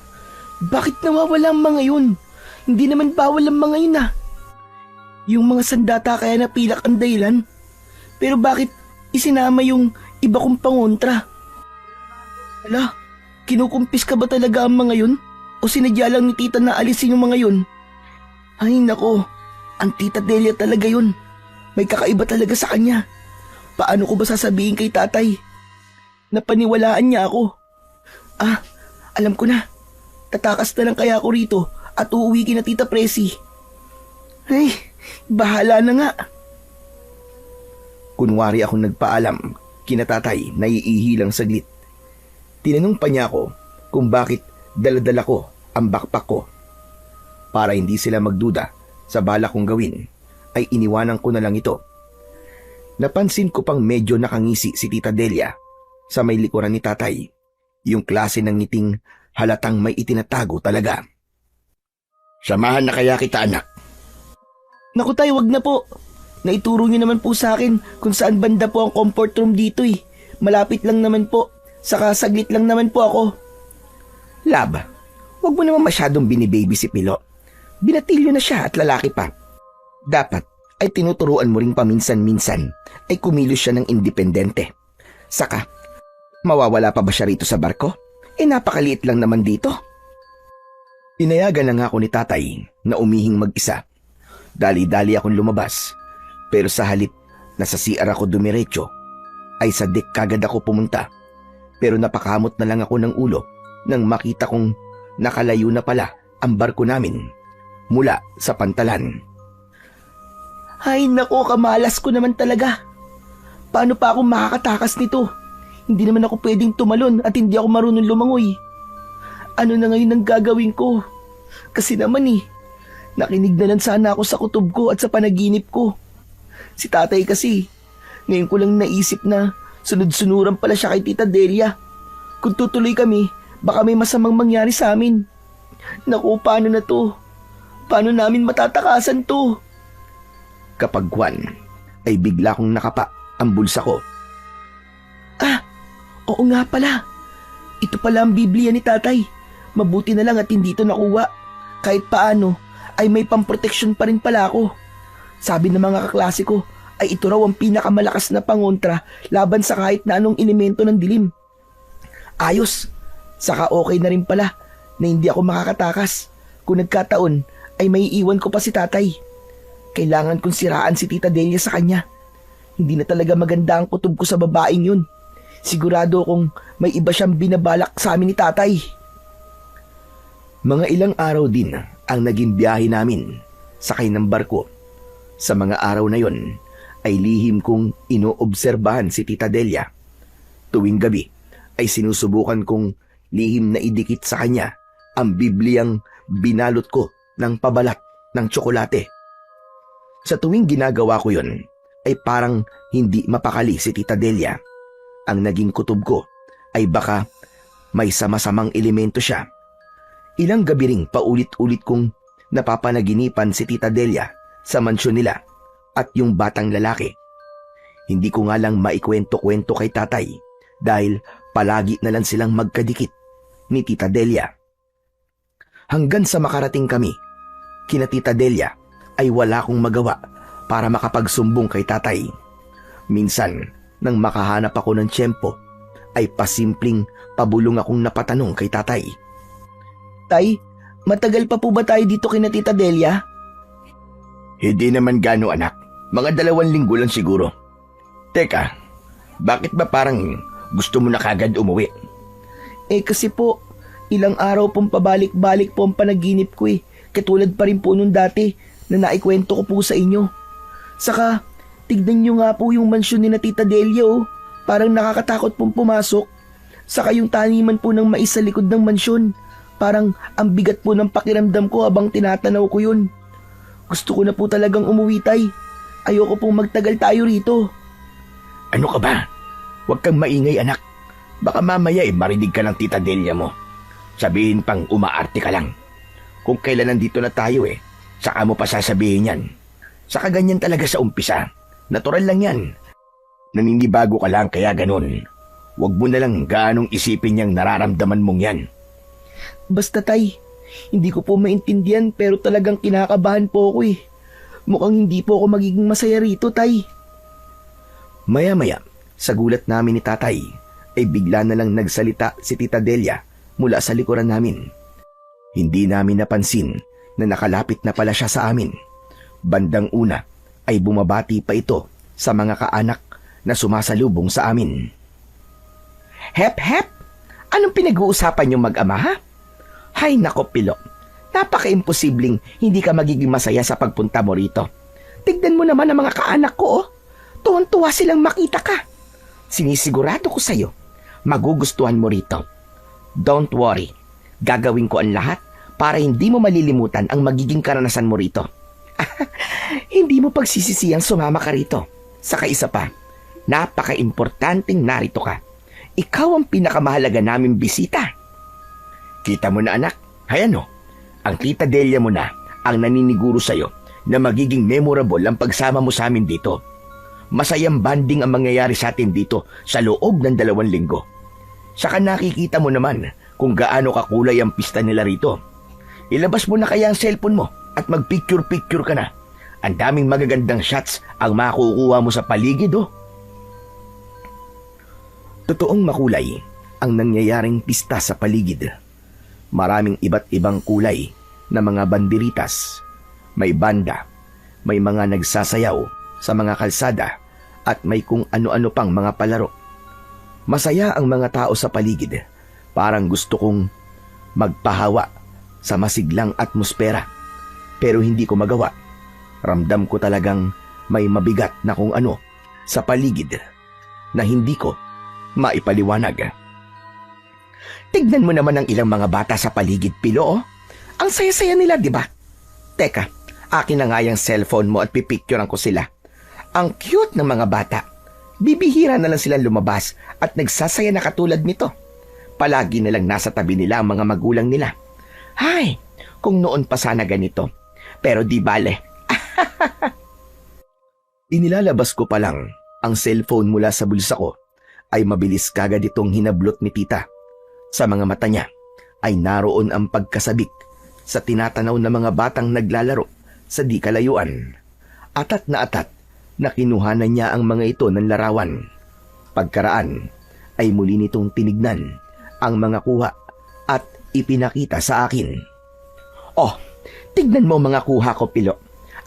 bakit nawawala ang mga yun? Hindi naman bawal ang mga yun ah. Yung mga sandata kaya napilak ang dahilan. Pero bakit isinama yung iba kong pangontra? Hala, kinukumpis ka ba talaga ang mga yun? O sinadya lang ni tita na alisin yung mga yun? Ay nako, ang Tita Delia talaga yun. May kakaiba talaga sa kanya. Paano ko ba sasabihin kay tatay? Napaniwalaan niya ako. Ah, alam ko na. Tatakas na lang kaya ako rito at uuwi kina Tita Presi. Ay, bahala na nga. Kunwari akong nagpaalam kina tatay na iihilang saglit. Tinanong pa niya ako kung bakit dala-dala ko ang backpack ko. Para hindi sila magduda sa bala kong gawin, ay iniwanan ko na lang ito. Napansin ko pang medyo nakangisi si Tita Delia sa may likuran ni tatay, yung klase ng ngiting halatang may itinatago talaga. Samahan na kaya kita anak? Naku tay, wag na po. Naituro niyo naman po sa akin kung saan banda po ang comfort room dito eh. Malapit lang naman po. Saka saglit lang naman po ako. Lab, wag mo naman masyadong binibaby si Pilo. Binatilyo na siya at lalaki pa. Dapat ay tinuturuan mo ring paminsan-minsan ay kumilos siya ng independente. Saka, mawawala pa ba siya rito sa barko? Eh napakaliit lang naman dito. Inayagan na nga ako ni tatay na umihing mag-isa. Dali-dali akong lumabas, pero sa halip na sa CR ako dumiretso, ay sa deck kagad ako pumunta. Pero napakamot na lang ako ng ulo nang makita kong nakalayo na pala ang barko namin mula sa pantalan. Ay nako, kamalas ko naman talaga. Paano pa ako makakatakas nito? Hindi naman ako pwedeng tumalon at hindi ako marunong lumangoy. Ano na ngayon ang gagawin ko? Kasi naman nakinig na lang sana ako sa kutob ko at sa panaginip ko. Si tatay kasi, ngayon ko lang naisip na sunod-sunuran pala siya kay Tita Delia. Kung tutuloy kami, baka may masamang mangyari sa amin. Naku, paano na to? Paano namin matatakasan to? Kapag Juan, ay bigla kong nakapa ang bulsa ko. Ah, oo nga pala. Ito pala ang Biblia ni tatay. Mabuti na lang at hindi ito nakuha. Kahit paano, ay may pamproteksyon pa rin pala ako. Sabi ng mga kaklase ko, ay ito raw ang pinakamalakas na pangontra laban sa kahit na anong elemento ng dilim. Ayos, saka okay na rin pala na hindi ako makakatakas. Kung nagkataon, ay may iwan ko pa si tatay. Kailangan kong siraan si Tita Delia sa kanya. Hindi na talaga maganda ang kutob ko sa babaeng yun. Sigurado kong may iba siyang binabalak sa amin ni tatay. Mga ilang araw din ang naging biyahe namin sakay ng barko. Sa mga araw na yon ay lihim kong inoobserbahan si Tita Delia. Tuwing gabi ay sinusubukan kong lihim na idikit sa kanya ang Bibliang binalot ko ng pabalat ng tsokolate. Sa tuwing ginagawa ko yon ay parang hindi mapakali si Tita Delia. Ang naging kutob ko ay baka may sama-samang elemento siya. Ilang gabi ring paulit-ulit kong napapanaginipan si Tita Delia sa mansyon nila at yung batang lalaki. Hindi ko nga lang maikwento-kwento kay tatay dahil palagi na lang silang magkadikit ni Tita Delia. Hanggang sa makarating kami kina Tita Delia ay wala akong magawa para makapagsumbong kay tatay. Minsan, nang makahanap ako ng tiyempo, ay pasimpleng pabulong akong napatanong kay tatay. Tay, matagal pa po ba tayo dito kina Tita Delia? Hindi naman gano anak, mga 2 linggo lang siguro. Teka, bakit ba parang gusto mo na kagad umuwi? Kasi po, ilang araw pong pabalik-balik po ang panaginip ko eh. Katulad pa rin po nung dati na naikwento ko po sa inyo. Saka, tignan nyo nga po yung mansyon ni na Tita Delia oh. Parang nakakatakot pong pumasok. Saka yung taniman po ng mais sa likod ng mansyon. Parang ang bigat po ng pakiramdam ko habang tinatanaw ko yun. Gusto ko na po talagang umuwi, tay. Ayoko pong magtagal tayo rito. Ano ka ba? Huwag kang maingay anak. Baka mamaya marinig ka ng Tita Delia mo. Sabihin pang umaarte ka lang. Kung kailan nandito na tayo saka mo pa sasabihin yan. Saka ganyan talaga sa umpisa. Natural lang yan. Naninibago ka lang kaya ganun. Huwag mo na lang gaanong isipin niyang nararamdaman mong yan. Basta tay, hindi ko po maintindihan pero talagang kinakabahan po ako eh. Mukhang hindi po ako magiging masaya rito, tay. Maya-maya, sa gulat namin ni tatay, ay bigla na lang nagsalita si Tita Delia mula sa likuran namin. Hindi namin napansin na nakalapit na pala siya sa amin. Bandang una ay bumabati pa ito sa mga kaanak na sumasalubong sa amin. Hep, hep! Anong pinag-uusapan yung mag-ama, ha? Hay nako, Pilo. Napaka-imposibleng hindi ka magiging masaya sa pagpunta mo rito. Tignan mo naman ang mga kaanak ko, oh. Tuwan-tuwa silang makita ka. Sinisigurado ko sa'yo, magugustuhan mo rito. Don't worry. Gagawin ko ang lahat para hindi mo malilimutan ang magiging karanasan mo rito. Hindi mo pagsisisiyang sumama ka rito. Saka isa pa, napaka-importanting narito ka. Ikaw ang pinakamahalaga naming bisita. Kita mo na anak, hayano, ang Tita Delia mo na ang naniniguro sa'yo na magiging memorable ang pagsama mo sa amin dito. Masayang banding ang mangyayari sa atin dito sa loob ng 2 linggo. Saka nakikita mo naman kung gaano kakulay ang pista nila rito. Ilabas mo na kaya ang cellphone mo at mag-picture-picture ka na. Ang daming magagandang shots ang makukuha mo sa paligid, oh. Totoong makulay ang nangyayaring pista sa paligid. Maraming iba't ibang kulay na mga banderitas. May banda, may mga nagsasayaw sa mga kalsada at may kung ano-ano pang mga palaro. Masaya ang mga tao sa paligid. Parang gusto kong magpahawa sa masiglang atmosfera. Pero hindi ko magawa. Ramdam ko talagang may mabigat na kung ano sa paligid na hindi ko maipaliwanag. Tignan mo naman ang ilang mga bata sa paligid, Pilo, oh. Ang saya-saya nila, di ba? Teka, akin na nga yung cellphone mo at pipicturean ko sila. Ang cute ng mga bata. Bibihira na lang silang lumabas at nagsasaya na katulad nito. Palagi na lang nasa tabi nila ang mga magulang nila. Hay, kung noon pa sana ganito. Pero di bale. Inilalabas ko pa lang ang cellphone mula sa bulsa ko ay mabilis kagad itong hinablot ni tita. Sa mga mata niya ay naroon ang pagkasabik sa tinatanaw na mga batang naglalaro sa di kalayuan. Atat na kinuhanan niya ang mga ito ng larawan. Pagkaraan ay muli nitong tinignan ang mga kuha at ipinakita sa akin. Oh, tignan mo mga kuha ko, Pilo.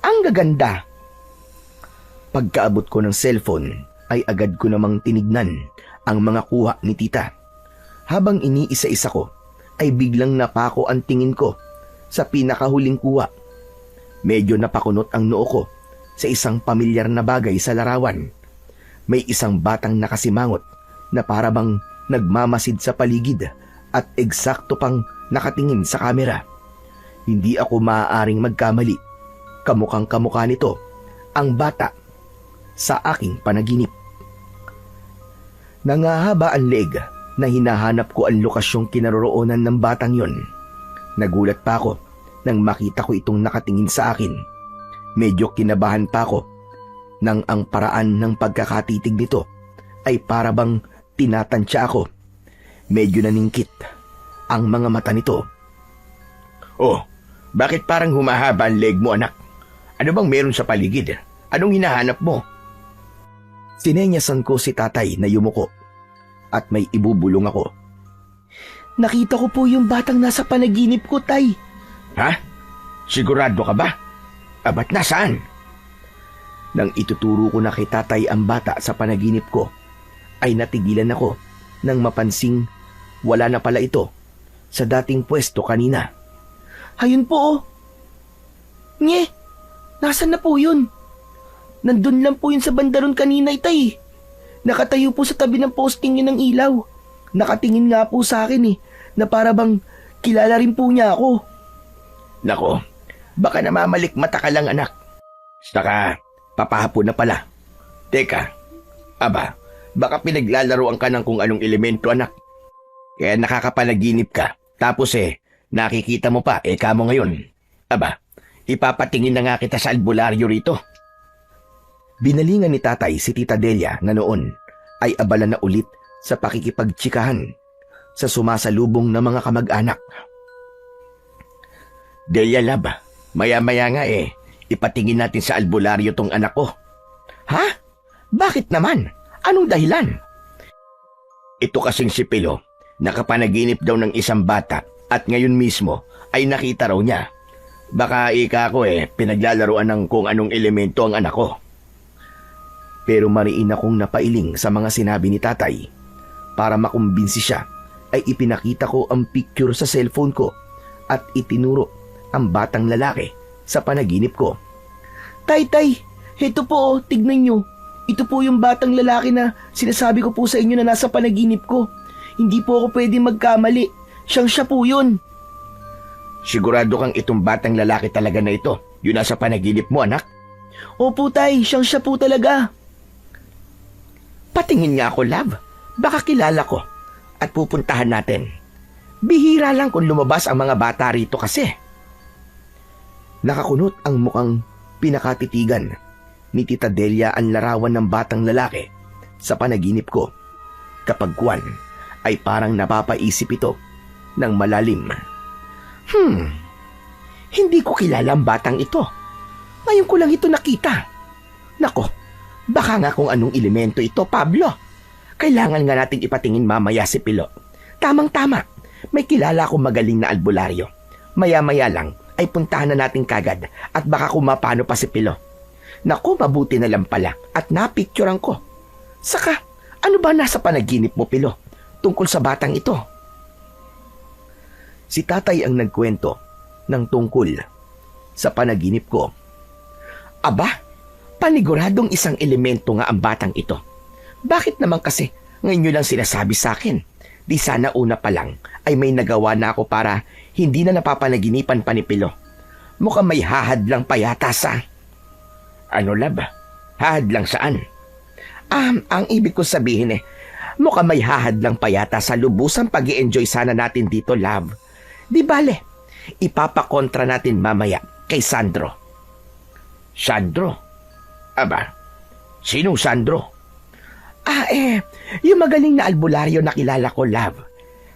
Ang gaganda. Pagkaabot ko ng cellphone ay agad ko namang tinignan ang mga kuha ni tita. Habang iniisa-isa ko ay biglang napako ang tingin ko sa pinakahuling kuha. Medyo napakunot ang noo ko sa isang pamilyar na bagay sa larawan. May isang batang nakasimangot na parabang nagmamasid sa paligid at eksakto pang nakatingin sa kamera. Hindi ako maaaring magkamali. Kamukhang kamukha nito ang bata sa aking panaginip. Nangahaba ang leeg na hinahanap ko ang lokasyong kinaroroonan ng batang yon. Nagulat pa ako nang makita ko itong nakatingin sa akin. Medyo kinabahan pa ako nang ang paraan ng pagkakatitig nito ay parabang Tinatansya ako. Medyo naningkit ang mga mata nito. Oh, bakit parang humahaba ang leg mo, anak? Ano bang meron sa paligid? Anong hinahanap mo? Sinenyasan ko si tatay na yumuko at may ibubulong ako. Nakita ko po yung batang nasa panaginip ko, tay. Ha? Sigurado ka ba? Ba't nasaan? Nang ituturo ko na kay tatay ang bata sa panaginip ko, ay natigilan ako nang mapansing wala na pala ito sa dating pwesto kanina. Ayun po, oh. Nye, nasan na po yun? Nandun lang po yun sa bandaron kanina, tay. Nakatayo po sa tabi ng posting yun ng ilaw. Nakatingin nga po sa akin na para bang kilala rin po niya ako. Nako, baka namamalikmata ka lang, anak. Saka, papahapon na pala. Teka, baka pinaglalaroan ka ng kung anong elemento, anak. Kaya nakakapanaginip ka. Tapos nakikita mo pa, kamo ngayon. Ipapatingin na nga kita sa albularyo rito. Binalingan ni tatay si Tita Delia na noon ay abala na ulit sa pakikipagtsikahan sa sumasalubong na mga kamag-anak. Delia lab, maya-maya nga ipatingin natin sa albularyo tong anak ko. Ha? Bakit naman? Anong dahilan? Ito kasing si Pilo, nakapanaginip daw ng isang bata at ngayon mismo ay nakita raw niya. Baka ika ko pinaglalaroan ng kung anong elemento ang anak ko. Pero mariin akong napailing sa mga sinabi ni tatay. Para makumbinsi siya, ay ipinakita ko ang picture sa cellphone ko at itinuro ang batang lalaki sa panaginip ko. Tay, ito po, tignan nyo. Ito po yung batang lalaki na sinasabi ko po sa inyo na nasa panaginip ko. Hindi po ako pwedeng magkamali. Siya po yun. Sigurado kang itong batang lalaki talaga na ito, yun nasa panaginip mo, anak? Opo, tay, siya po talaga. Patingin nga ako, love. Baka kilala ko at pupuntahan natin. Bihira lang kung lumabas ang mga bata rito kasi. Nakakunot ang mukhang pinakatitigan ni Tita Delia ang larawan ng batang lalaki sa panaginip ko. Kapag kuwan ay parang napapaisip ito ng malalim. Hindi ko kilala ang batang ito. Ngayon ko lang ito nakita. Nako, baka nga kung anong elemento ito, Pablo. Kailangan nga nating ipatingin mamaya si Pilo. Tamang-tama, may kilala akong magaling na albularyo. Maya-maya lang ay puntahan na natin kagad at baka kumapano pa si Pilo. Naku, mabuti na lang pala at napicturean ko. Saka, ano ba nasa panaginip mo, Pilo, tungkol sa batang ito? Si tatay ang nagkwento ng tungkol sa panaginip ko. Paniguradong isang elemento nga ang batang ito. Bakit naman kasi ngayon nyo lang sinasabi sa akin? Di sana una pa lang ay may nagawa na ako para hindi na napapanaginipan pa ni Pilo. Mukhang may hahad lang pa yata sa... Ano lab? Hahad lang saan? Ang ibig ko sabihin mukhang may hahad lang pa yata sa lubusang pag-i-enjoy sana natin dito, love. Di bale, ipapakontra natin mamaya kay Sandro. Sandro? Sinong Sandro? Yung magaling na albularyo na kilala ko, love.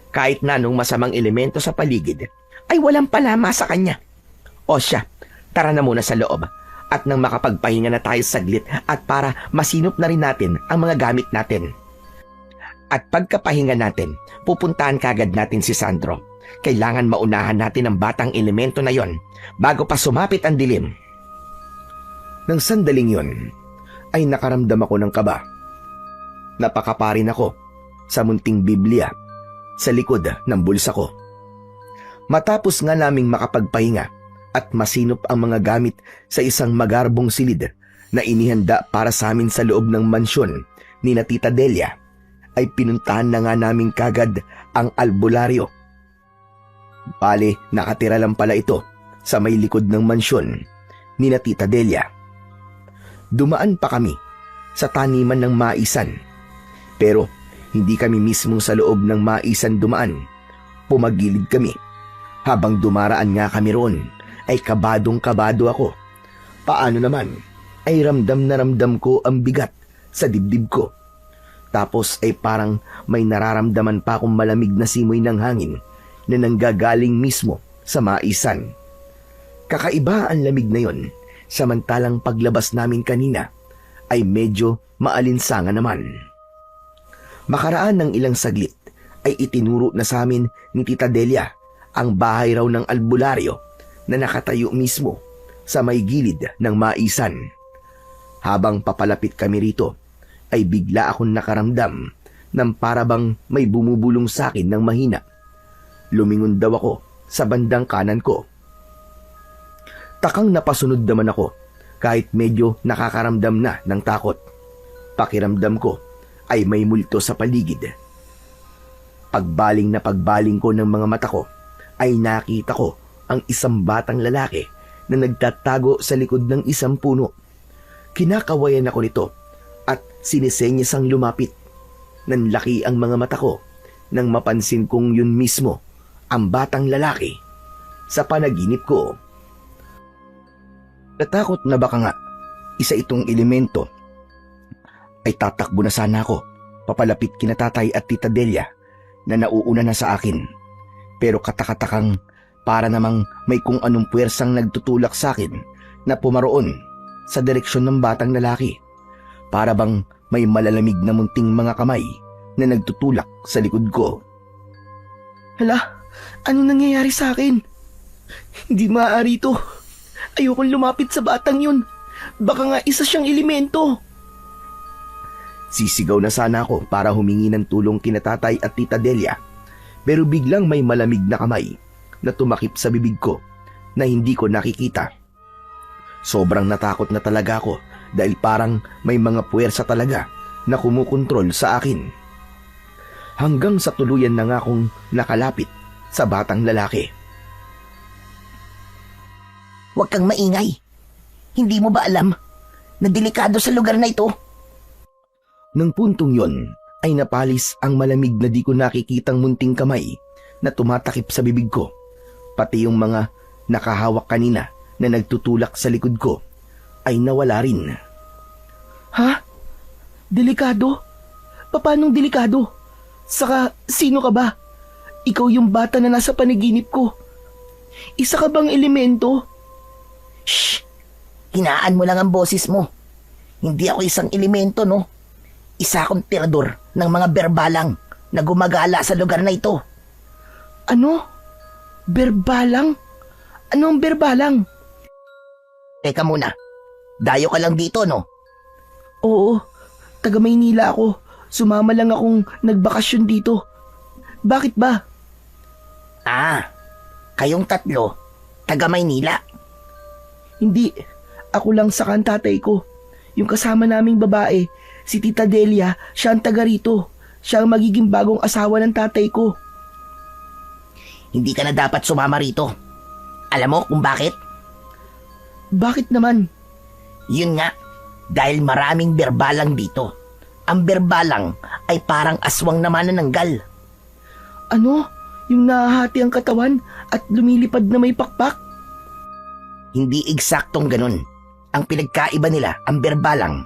Kahit na anong masamang elemento sa paligid, ay walang palama sa kanya. O siya, tara na muna sa loob. At nang makapagpahinga na tayo saglit at para masinop na rin natin ang mga gamit natin. At pagkapahinga natin, pupuntahan kagad natin si Sandro. Kailangan maunahan natin ang batang elemento na yon bago pa sumapit ang dilim. Nang sandaling yon, ay nakaramdam ako ng kaba. Napakaparin ako sa munting Biblia sa likod ng bulsa ko. Matapos nga naming makapagpahinga at masinop ang mga gamit sa isang magarbong silid na inihanda para sa amin sa loob ng mansyon ni na Tita Delia, ay pinuntahan na nga namin kagad ang albularyo. Bale, nakatira lang pala ito sa may likod ng mansyon ni na Tita Delia. Dumaan pa kami sa taniman ng maisan. Pero hindi kami mismong sa loob ng maisan dumaan. Pumagilid kami. Habang dumaraan nga kami roon, ay kabadong-kabado ako. Paano naman ay ramdam na ramdam ko ang bigat sa dibdib ko. Tapos ay parang may nararamdaman pa akong malamig na simoy ng hangin na nanggagaling mismo sa maisan. Kakaiba ang lamig na yon, samantalang paglabas namin kanina ay medyo maalinsangan naman. Makaraan ng ilang saglit ay itinuro na sa amin ni Tita Delia ang bahay raw ng albularyo na nakatayo mismo sa may gilid ng maisan. Habang papalapit kami rito, ay bigla akong nakaramdam ng parabang may bumubulong sa akin ng mahina. Lumingon daw ako sa bandang kanan ko. Takang napasunod naman ako kahit medyo nakakaramdam na ng takot. Pakiramdam ko ay may multo sa paligid. Pagbaling ko ng mga mata ko ay nakita ko ang isang batang lalaki na nagtatago sa likod ng isang puno. Kinakawayan ako nito at sinisenyas ang lumapit. Nanlaki ang mga mata ko nang mapansin kong yun mismo ang batang lalaki sa panaginip ko. Natakot na baka nga isa itong elemento ay tatakbo na sana ako papalapit kina Tatay at Tita Delia na nauuna na sa akin. Pero katakatakang para namang may kung anong puwersang nagtutulak sa akin na pumaroon sa direksyon ng batang lalaki. Para bang may malalamig na munting mga kamay na nagtutulak sa likod ko. Hala, anong nangyayari sa akin? Hindi maaari ito. Ayokong lumapit sa batang yun. Baka nga isa siyang elemento. Sisigaw na sana ako para humingi ng tulong kina Tatay at Tita Delia. Pero biglang may malamig na kamay na tumakip sa bibig ko na hindi ko nakikita. Sobrang natakot na talaga ako dahil parang may mga puwersa talaga na kumukontrol sa akin. Hanggang sa tuluyan na nga akong nakalapit sa batang lalaki. Huwag kang maingay. Hindi mo ba alam na delikado sa lugar na ito? Nang puntong yon ay napalis ang malamig na di ko nakikitang munting kamay na tumatakip sa bibig ko. Pati yung mga nakahawak kanina na nagtutulak sa likod ko ay nawala rin. Ha? Delikado? Paanong delikado? Saka, sino ka ba? Ikaw yung bata na nasa panaginip ko. Isa ka bang elemento? Shh! Hinaan mo lang ang boses mo. Hindi ako isang elemento, no? Isa akong tirador ng mga berbalang na gumagala sa lugar na ito. Ano? Berbalang? Ano ang berbalang? Teka muna, dayo ka lang dito, no? Oo, taga Maynila ako. Sumama lang akong nagbakasyon dito. Bakit ba? Kayong tatlo, taga Maynila. Hindi, ako lang sa tatay ko. Yung kasama naming babae, si Tita Delia, siya ang taga rito. Siya ang magiging bagong asawa ng tatay ko. Hindi ka na dapat sumama rito. Alam mo kung bakit? Bakit naman? Yun nga, dahil maraming berbalang dito. Ang berbalang ay parang aswang na manananggal. Ano? Yung nahahati ang katawan at lumilipad na may pakpak? Hindi eksaktong ganun. Ang pinagkaiba nila, ang berbalang,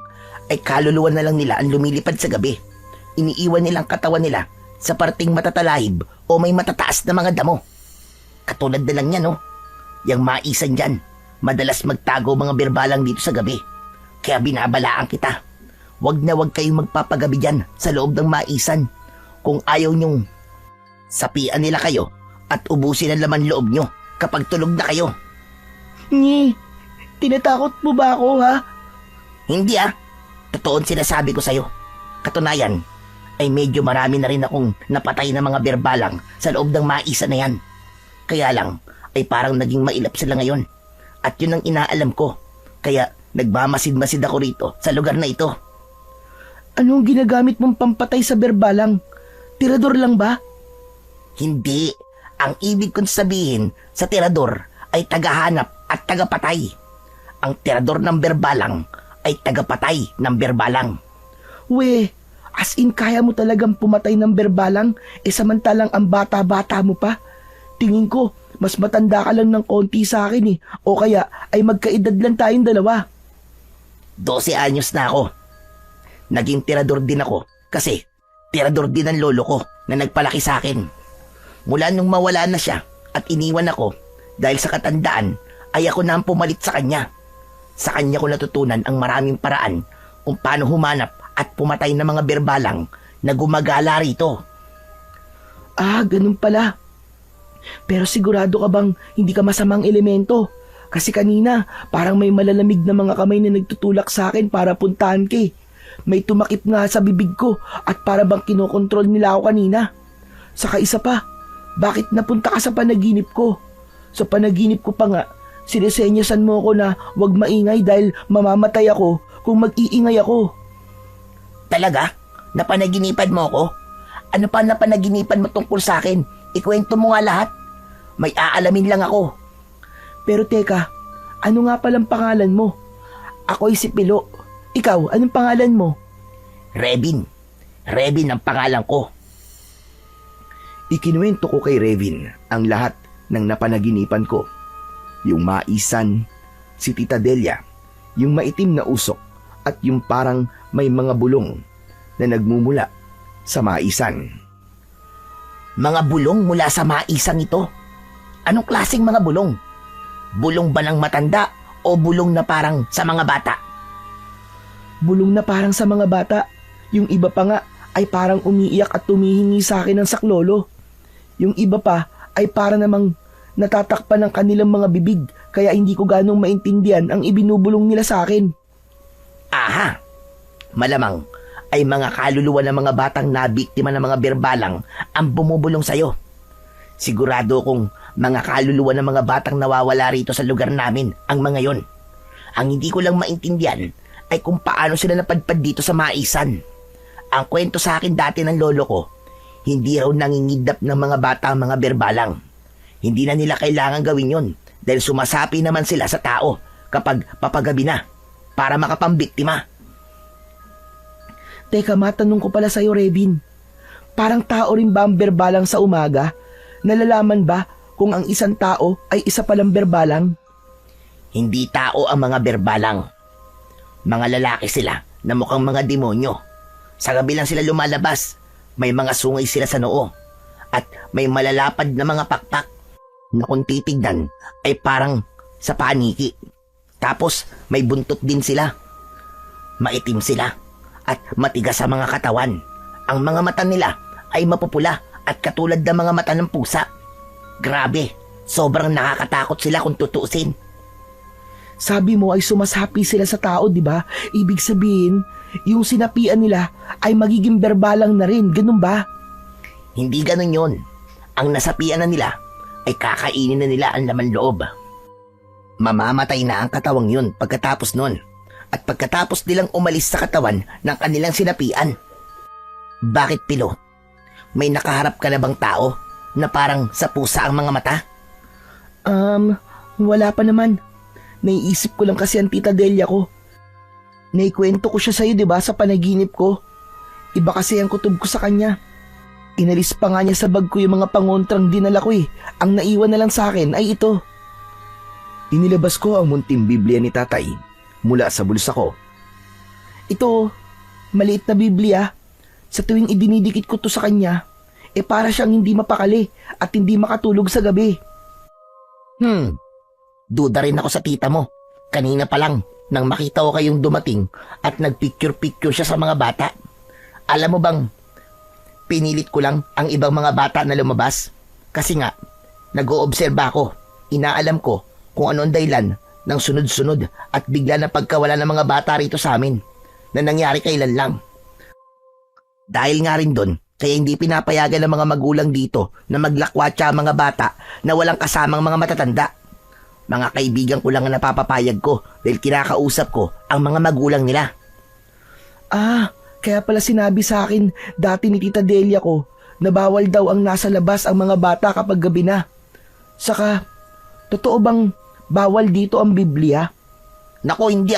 ay kaluluwa na lang nila ang lumilipad sa gabi. Iniiwan nilang katawan nila sa parting matatalahib o may matataas na mga damo. Katulad na lang yan, no? Yang maisan dyan, madalas magtago mga berbalang dito sa gabi. Kaya binabalaan kita. Wag na wag kayong magpapagabi dyan sa loob ng maisan. Kung ayaw nyong sapian nila kayo at ubusin ang laman loob nyo kapag tulog na kayo. Ngi, tinatakot mo ba ako, ha? Hindi Totoo ang sinasabi ko sa'yo. Katunayan, ay medyo marami na rin akong napatay na mga berbalang sa loob ng maisa na yan. Kaya lang, ay parang naging mailap sila ngayon. At yun ang inaalam ko. Kaya nagmamasid-masid ako rito sa lugar na ito. Anong ginagamit mong pampatay sa berbalang? Tirador lang ba? Hindi. Ang ibig kong sabihin sa tirador ay tagahanap at tagapatay. Ang tirador ng berbalang ay tagapatay ng berbalang. We, as in kaya mo talagang pumatay ng berbalang samantalang ang bata-bata mo pa? Tingin ko, mas matanda ka lang ng konti sa akin eh. O kaya ay magkaedad lang tayong dalawa. 12 anyos na ako. Naging tirador din ako Kasi, tirador din ang lolo ko na nagpalaki sa akin. Mula nung mawala na siya at iniwan ako dahil sa katandaan, ay ako na ang pumalit sa kanya. Sa kanya ko natutunan ang maraming paraan kung paano humanap at pumatay ng mga berbalang na gumagala rito. Ah, ganun pala. Pero sigurado ka bang hindi ka masamang elemento? Kasi kanina, parang may malalamig na mga kamay na nagtutulak sa akin para puntahan ka eh. May tumakip nga sa bibig ko at para bang kinokontrol nila ako kanina. Saka isa pa, bakit napunta ka sa panaginip ko? Sa panaginip ko pa nga, sinesenyasan mo ako na huwag maingay dahil mamamatay ako kung mag-iingay ako. Talaga? Napanaginipan mo ako? Ano pa napanaginipan mo tungkol sa akin? Ikwento mo nga lahat. May aalamin lang ako. Pero teka, ano nga palang pangalan mo? Ako'y si Pilo. Ikaw, anong pangalan mo? Revin. Revin ang pangalan ko. Ikinuwento ko kay Revin ang lahat ng napanaginipan ko. Yung maisan, si Tita Delia, yung maitim na usok at yung parang may mga bulong na nagmumula sa maisan. Mga bulong mula sa maisang ito? Anong klaseng mga bulong? Bulong ba ng matanda o bulong na parang sa mga bata? Bulong na parang sa mga bata. Yung iba pa nga ay parang umiiyak at tumihingi sa akin ng saklolo. Yung iba pa ay para namang natatakpan ng kanilang mga bibig kaya hindi ko ganong maintindihan ang ibinubulong nila sa akin. Aha! Malamang ay mga kaluluwa ng mga batang nabiktima ng mga berbalang ang bumubulong sa'yo. Sigurado kong mga kaluluwa ng mga batang nawawala rito sa lugar namin ang mga yon. Ang hindi ko lang maintindihan ay kung paano sila napadpad dito sa maisan. Ang kwento sa akin dati ng lolo ko, hindi raw nangingidnap ng mga bata ang mga berbalang. Hindi na nila kailangan gawin yon dahil sumasapi naman sila sa tao kapag papagabi na para makapambiktima. Teka, matanong ko pala sa'yo, Revin. Parang tao rin ba ang berbalang sa umaga? Nalalaman ba kung ang isang tao ay isa palang berbalang? Hindi tao ang mga berbalang. Mga lalaki sila na mukhang mga demonyo. Sa gabi lang sila lumalabas. May mga sungay sila sa noo. At may malalapad na mga pakpak na kung titignan ay parang sa paniki. Tapos may buntot din sila. Maitim sila at matigas sa mga katawan. Ang mga mata nila ay mapupula at katulad ng mga mata ng pusa. Grabe, sobrang nakakatakot sila kung tutuusin. Sabi mo ay sumasapi sila sa tao, di ba? Ibig sabihin, yung sinapian nila ay magiging berbalang na rin, ganun ba? Hindi ganun yon. Ang nasapian na nila ay kakainin na nila ang laman loob. Mamamatay na ang katawang yun pagkatapos nun. At pagkatapos nilang umalis sa katawan ng kanilang sinapian. Bakit, Pilo? May nakaharap ka na bang tao na parang sa pusa ang mga mata? Wala pa naman. Naiisip ko lang kasi ang Tita Delia ko. Naikwento ko siya sa'yo, di ba, sa panaginip ko. Iba kasi ang kutob ko sa kanya. Inalis pa nga niya sa bag ko yung mga pangontrang dinala ko eh. Ang naiwan na lang sa akin ay ito. Inilabas ko ang munting Biblia ni tatay mula sa bulsa ko. Ito, maliit na Biblia. Sa tuwing idinidikit ko to sa kanya, para siyang hindi mapakali at hindi makatulog sa gabi. Duda rin ako sa tita mo. Kanina pa lang, nang makita ko kayong dumating at nagpicture-picture siya sa mga bata. Alam mo bang, pinilit ko lang ang ibang mga bata na lumabas. Kasi nga, nag-oobserba ako. Inaalam ko kung ano ang dahilan ng sunod-sunod at bigla na pagkawala ng mga bata rito sa amin na nangyari kailan lang. Dahil nga rin doon, kaya hindi pinapayagan ng mga magulang dito na maglakwatsa ang mga bata na walang kasamang mga matatanda. Mga kaibigan ko lang ang napapapayag ko dahil kinakausap ko ang mga magulang nila. Kaya pala sinabi sa akin dati ni Tita Delia ko na bawal daw ang nasa labas ang mga bata kapag gabi na. Saka, totoo bang bawal dito ang Biblia? Nako, hindi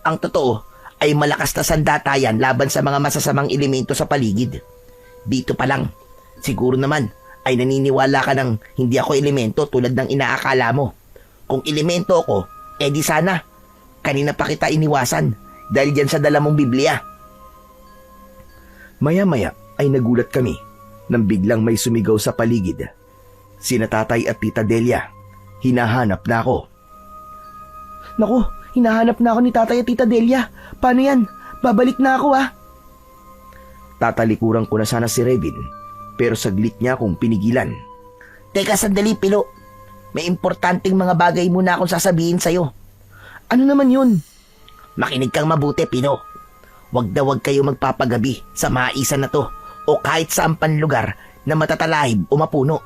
Ang totoo ay malakas na sandatayan laban sa mga masasamang elemento sa paligid. Dito pa lang, siguro naman ay naniniwala ka ng hindi ako elemento tulad ng inaakala mo. Kung elemento ako, di sana, kanina pa kita iniwasan dahil dyan sa dala mong Biblia. Maya-maya ay nagulat kami nang biglang may sumigaw sa paligid. Sina tatay at tita Delia. Hinahanap na ako. Naku, hinahanap na ako ni tatay at tita Delia. Paano yan? Babalik na ako Tatalikuran ko na sana si Revin, pero saglit niya akong pinigilan. Teka sandali, Pilo. May importanteng mga bagay muna akong sasabihin sa'yo. Ano naman yun? Makinig kang mabuti, Pino. Huwag na huwag kayo magpapagabi sa maisan na to o kahit saan pan lugar na matatalahib o mapuno.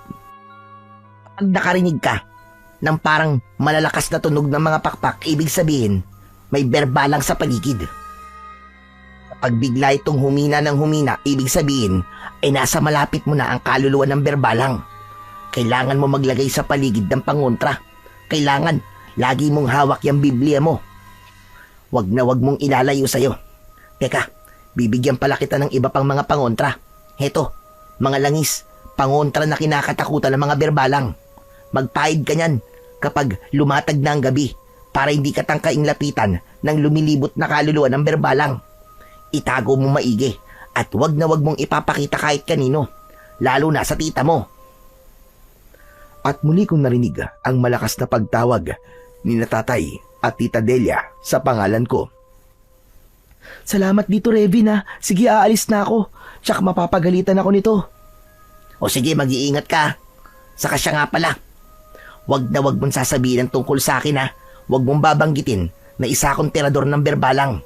Pag nakarinig ka ng parang malalakas na tunog ng mga pakpak, ibig sabihin may berbalang sa paligid. Kapag bigla itong humina ng humina, ibig sabihin ay nasa malapit mo na ang kaluluwa ng berbalang. Kailangan mo maglagay sa paligid ng pangontra. Kailangan lagi mong hawak yung Biblia mo. Wag na wag mong ilalayo sa'yo. Teka, bibigyan pala kita ng iba pang mga pangontra. Heto, mga langis, pangontra na kinakatakutan ng mga berbalang. Magpaid ka niyan kapag lumatag na ang gabi para hindi ka tangkaing lapitan ng lumilibot na kaluluwa ng berbalang. Itago mo maigi at wag na wag mong ipapakita kahit kanino, lalo na sa tita mo. At muli kong narinig ang malakas na pagtawag ni na tatay at tita Delia sa pangalan ko. Salamat dito, Revin Sige, aalis na ako. Tsaka mapapagalitan ako nito. O sige, mag-iingat ka. Saka siya nga pala. Wag na wag mong sasabihin ang tungkol sa akin Wag mong babanggitin na isa akong tirador ng berbalang.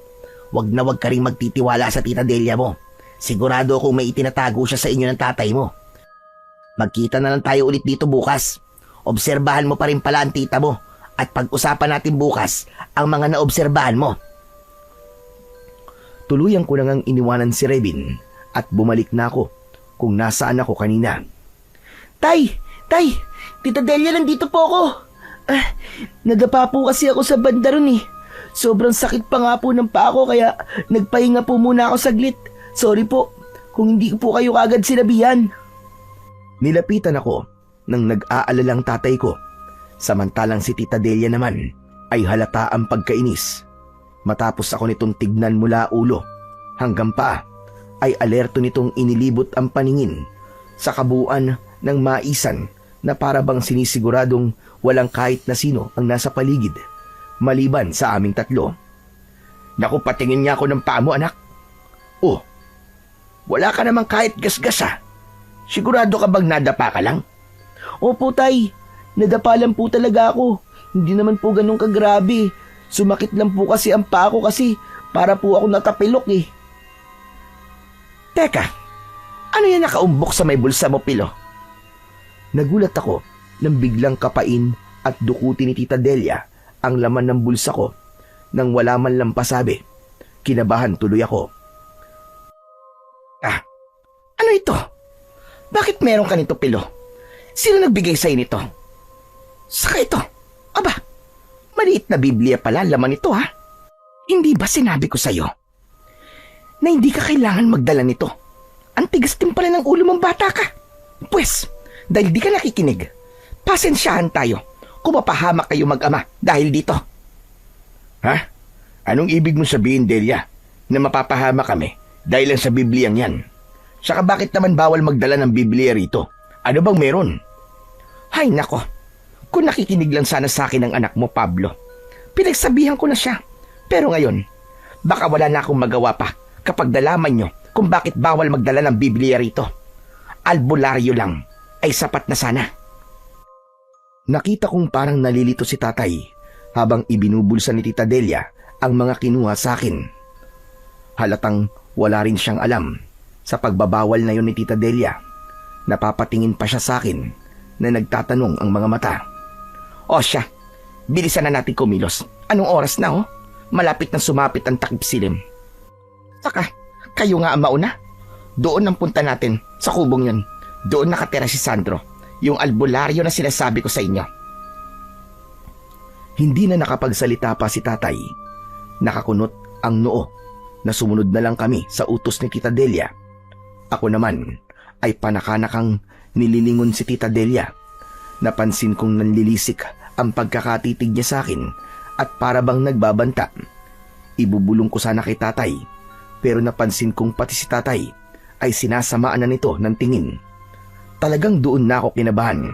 Wag na wag ka rin magtitiwala sa tita Delia mo. Sigurado akong may itinatago siya sa inyo ng tatay mo. Magkita na lang tayo ulit dito bukas. Obserbahan mo pa rin pala ang tita mo at pag-usapan natin bukas ang mga naobserbahan mo. Tuluyan ko na ngang iniwanan si Revin at bumalik na ako kung nasaan ako kanina. Tay! Tita Delia, nandito po ako. Nadapa po kasi ako sa banda ron Sobrang sakit pa nga po ng paa ko kaya nagpahinga po muna ako saglit. Sorry po kung hindi ko po kayo kagad sinabihan. Nilapitan ako ng nag-aalalang tatay ko. Samantalang si tita Delia naman ay halata ang pagkainis. Matapos ako nitong tignan mula ulo hanggang paa, ay alerto nitong inilibot ang paningin sa kabuuan ng maisan na para bang sinisiguradong walang kahit na sino ang nasa paligid maliban sa aming tatlo. Naku, patingin niya ako ng paa mo, anak. Oh, wala ka namang kahit gasgas Sigurado ka bang nadapa ka lang? Opo, tay. Nadapa lang po talaga ako. Hindi naman po ganun kagrabe. Sumakit lang po kasi ang paa ko kasi para po ako natapilok Teka, ano yan nakaumbok sa may bulsa mo, Pilo? Nagulat ako nang biglang kapain at dukutin ni tita Delia ang laman ng bulsa ko nang wala man lang pasabi. Kinabahan tuloy ako. Ano ito? Bakit meron ka nito, Pilo? Sino nagbigay sa'yo nito? Saka ito, aba, maliit na Biblia pala laman nito Hindi ba sinabi ko sa'yo na hindi ka kailangan magdala nito? Ang tigas din pala ng ulo mong bata ka. Pwes, dahil di ka nakikinig, pasensyahan tayo kung mapahamak kayo mag-ama dahil dito. Anong ibig mo sabihin, Delia, na mapapahama kami dahil lang sa Bibliang yan? Saka bakit naman bawal magdala ng Biblia rito? Ano bang meron? Hay nako, kung nakikinig lang sana sa akin ang anak mo, Pablo. Pinagsabihan ko na siya. Pero ngayon, baka wala na akong magawa pa kapag nalaman nyo kung bakit bawal magdala ng Biblia rito. Albularyo lang ay sapat na sana. Nakita kong parang nalilito si tatay habang ibinubulsa ni tita Delia ang mga kinuha sa akin. Halatang wala rin siyang alam sa pagbabawal na yon ni tita Delia. Napapatingin pa siya sa akin na nagtatanong ang mga mata. O siya, bilisan na natin kumilos. Anong oras na Malapit nang sumapit ang takip silim. Saka, kayo nga ang mauna. Doon ang punta natin sa kubong yon. Doon nakatira si Sandro, yung albularyo na sinasabi ko sa inyo. Hindi na nakapagsalita pa si tatay. Nakakunot ang noo na sumunod na lang kami sa utos ni tita Delia. Ako naman ay panakanakang nililingon si tita Delia. Napansin kong nanlilisik ang pagkakatitig niya sa akin at para bang nagbabanta. Ibubulong ko sana kay tatay pero napansin kong pati si tatay ay sinasamaan na nito ng tingin. Talagang doon na ako kinabahan.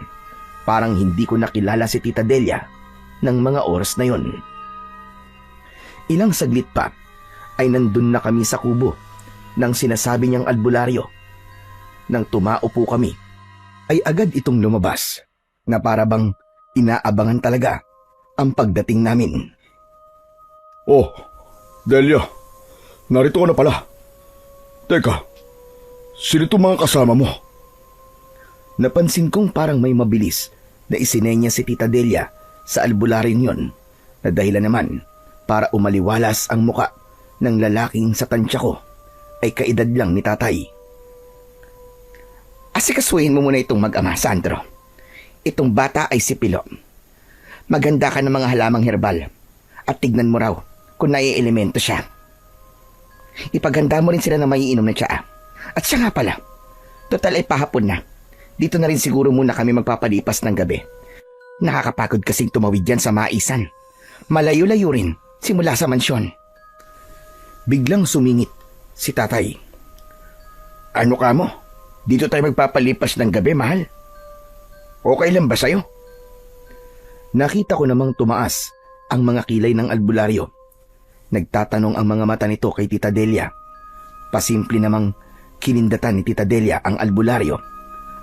Parang hindi ko nakilala si Tita Delia ng mga oras na yon. Ilang saglit pa ay nandun na kami sa kubo ng sinasabi niyang albularyo. Nang tumaupo kami, ay agad itong lumabas na para bang inaabangan talaga ang pagdating namin. Oh, Delia, narito ka na pala. Teka, sino itong mga kasama mo? Napansin kong parang may mabilis na isinenya si Tita Delia sa albularyo yon na dahilan naman para umaliwalas ang muka ng lalaking sa tansya ko ay kaedad lang ni tatay. Asikasuhin mo muna itong mag-ama, Sandro. Itong bata ay si Pilo. Maganda ka ng mga halamang herbal at tignan mo raw kung nai-elemento siya. Ipaganda mo rin sila na maiinom na tsaa. At siya nga pala, total ay pahapon na. Dito na rin siguro muna kami magpapalipas ng gabi. Nakakapagod kasing tumawid yan sa maisan. Malayo-layo rin simula sa mansyon. Biglang sumingit si tatay. Ano ka mo? Dito tayo magpapalipas ng gabi, mahal. Okay lang ba sa'yo? Nakita ko namang tumaas ang mga kilay ng albularyo. Nagtatanong ang mga mata nito kay Tita Delia. Pasimple namang kinindatan ni Tita Delia ang albularyo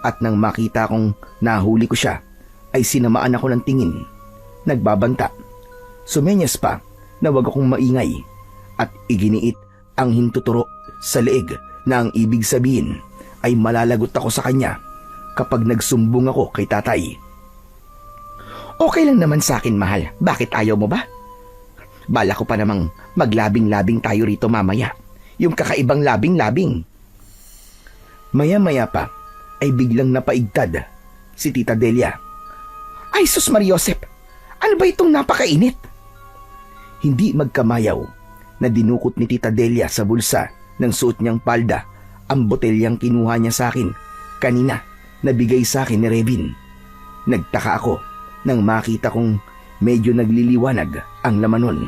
at nang makita kong nahuli ko siya ay sinamaan ako ng tingin. Nagbabanta. Sumenyas pa na wag akong maingay at iginiit ang hintuturo sa leeg na ang ibig sabihin ay malalagot ako sa kanya kapag nagsumbong ako kay tatay. Okay lang naman sa akin, mahal. Bakit ayaw mo ba? Bala ko pa namang maglabing-labing tayo rito mamaya. Yung kakaibang labing-labing. Maya-maya pa ay biglang napaigtad si Tita Delia. Ay, sus Mariosep! Ano ba itong napakainit? Hindi magkamayaw na dinukot ni Tita Delia sa bulsa ng suot niyang palda ang botelyang kinuha niya sa akin kanina na bigay sa akin ni Revin. Nagtaka ako nang makita kong medyo nagliliwanag ang laman nun.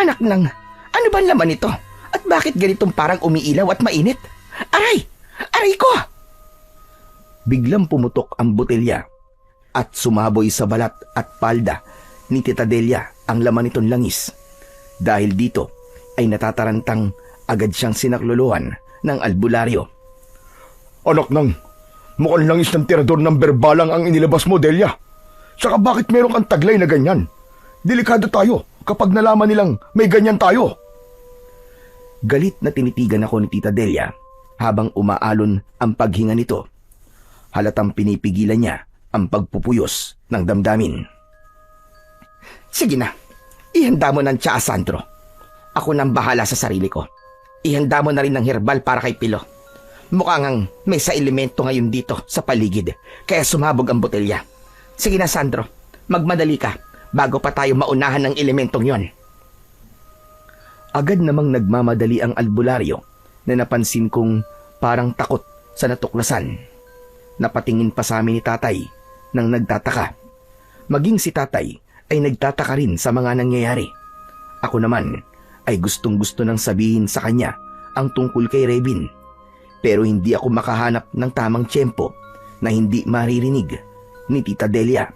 Anak nang, ano ba ang laman nito? At bakit ganitong parang umiilaw at mainit? Aray! Aray ko! Biglang pumutok ang botelya at sumaboy sa balat at palda ni Tita Delia ang laman nitong langis. Dahil dito ay natatarantang agad siyang sinakluluhan ng albularyo. Anak nang, mukhang langis ng tirador ng berbalang ang inilabas mo, Delia. Saka bakit meron kang taglay na ganyan? Delikado tayo kapag nalaman nilang may ganyan tayo. Galit na tinitigan ako ni Tita Delia habang umaalon ang paghinga nito. Halatang pinipigilan niya ang pagpupuyos ng damdamin. Sige na, ihanda mo ng tsaa, Sandro. Ako nang bahala sa sarili ko. Ihanda mo na rin ng herbal para kay Pilo. Mukhang may sa elemento ngayon dito sa paligid, kaya sumabog ang botelya. Sige na, Sandro, magmadali ka bago pa tayo maunahan ng elementong yon. Agad namang nagmamadali ang albularyo na napansin kong parang takot sa natuklasan. Napatingin pa sa amin ni tatay nang nagtataka. Maging si tatay ay nagtataka rin sa mga nangyayari. Ako naman ay gustong-gusto nang sabihin sa kanya ang tungkol kay Revin. Pero hindi ako makahanap ng tamang tiyempo na hindi maririnig ni Tita Delia.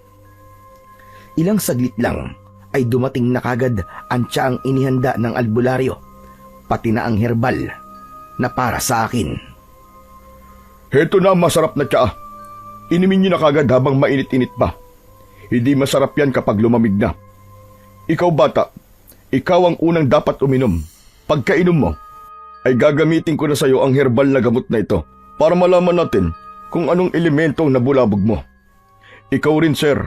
Ilang saglit lang ay dumating na kagad ang tsaang inihanda ng albularyo, pati na ang herbal na para sa akin. Heto na ang masarap na tsaa. Inimin niyo na kagad habang mainit-init pa. Hindi masarap yan kapag lumamig na. Ikaw bata, ikaw ang unang dapat uminom. Pagkainom mo, ay gagamitin ko na sa iyo ang herbal na gamot na ito para malaman natin kung anong elemento ang nabulabog mo. Ikaw rin, sir.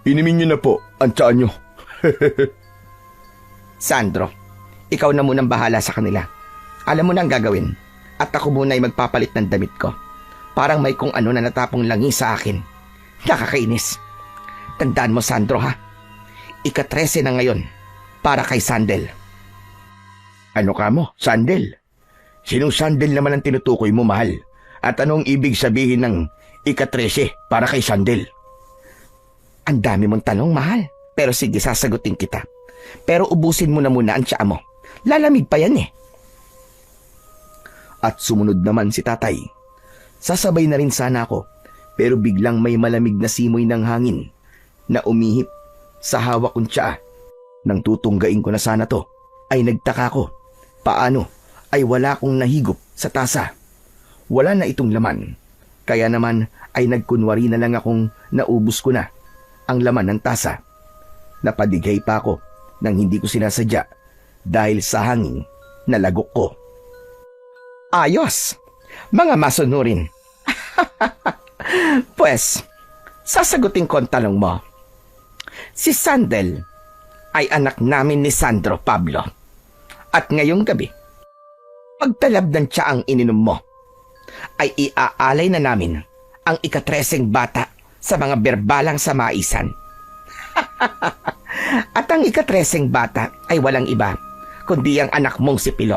Inimin niyo na po ang tsaa niyo. Sandro, ikaw na munang bahala sa kanila. Alam mo na ang gagawin at ako muna ay magpapalit ng damit ko. Parang may kung ano na natapong langi sa akin. Nakakainis. Tandaan mo, Sandro, ha? Ika-13 na ngayon para kay Sandel. Ano ka mo, Sandel? Sinong Sandel naman ang tinutukoy mo, mahal? At anong ibig sabihin ng ika-13 para kay Sandel? Ang dami mong tanong, mahal. Pero sige, sasagutin kita. Pero ubusin mo na muna ang tsaa mo. Lalamig pa yan eh. At sumunod naman si tatay. Sasabay na rin sana ako, pero biglang may malamig na simoy ng hangin na umihip sa hawak kong tsaa. Nang tutunggain ko na sana to, ay nagtaka ko. Paano ay wala kong nahigop sa tasa? Wala na itong laman. Kaya naman ay nagkunwari na lang akong naubos ko na ang laman ng tasa. Napadigay pa ako nang hindi ko sinasadya dahil sa hangin na lagok ko. Ayos! Mga masunurin. Pues, sasagutin ko ang tanong mo. Si Sandel ay anak namin ni Sandro Pablo. At ngayong gabi, pagtalab ng tsaang ininom mo, ay iaalay na namin ang ikatreseng bata sa mga berbalang sa maisan. At ang ikatreseng bata ay walang iba, kundi ang anak mong si Pilo.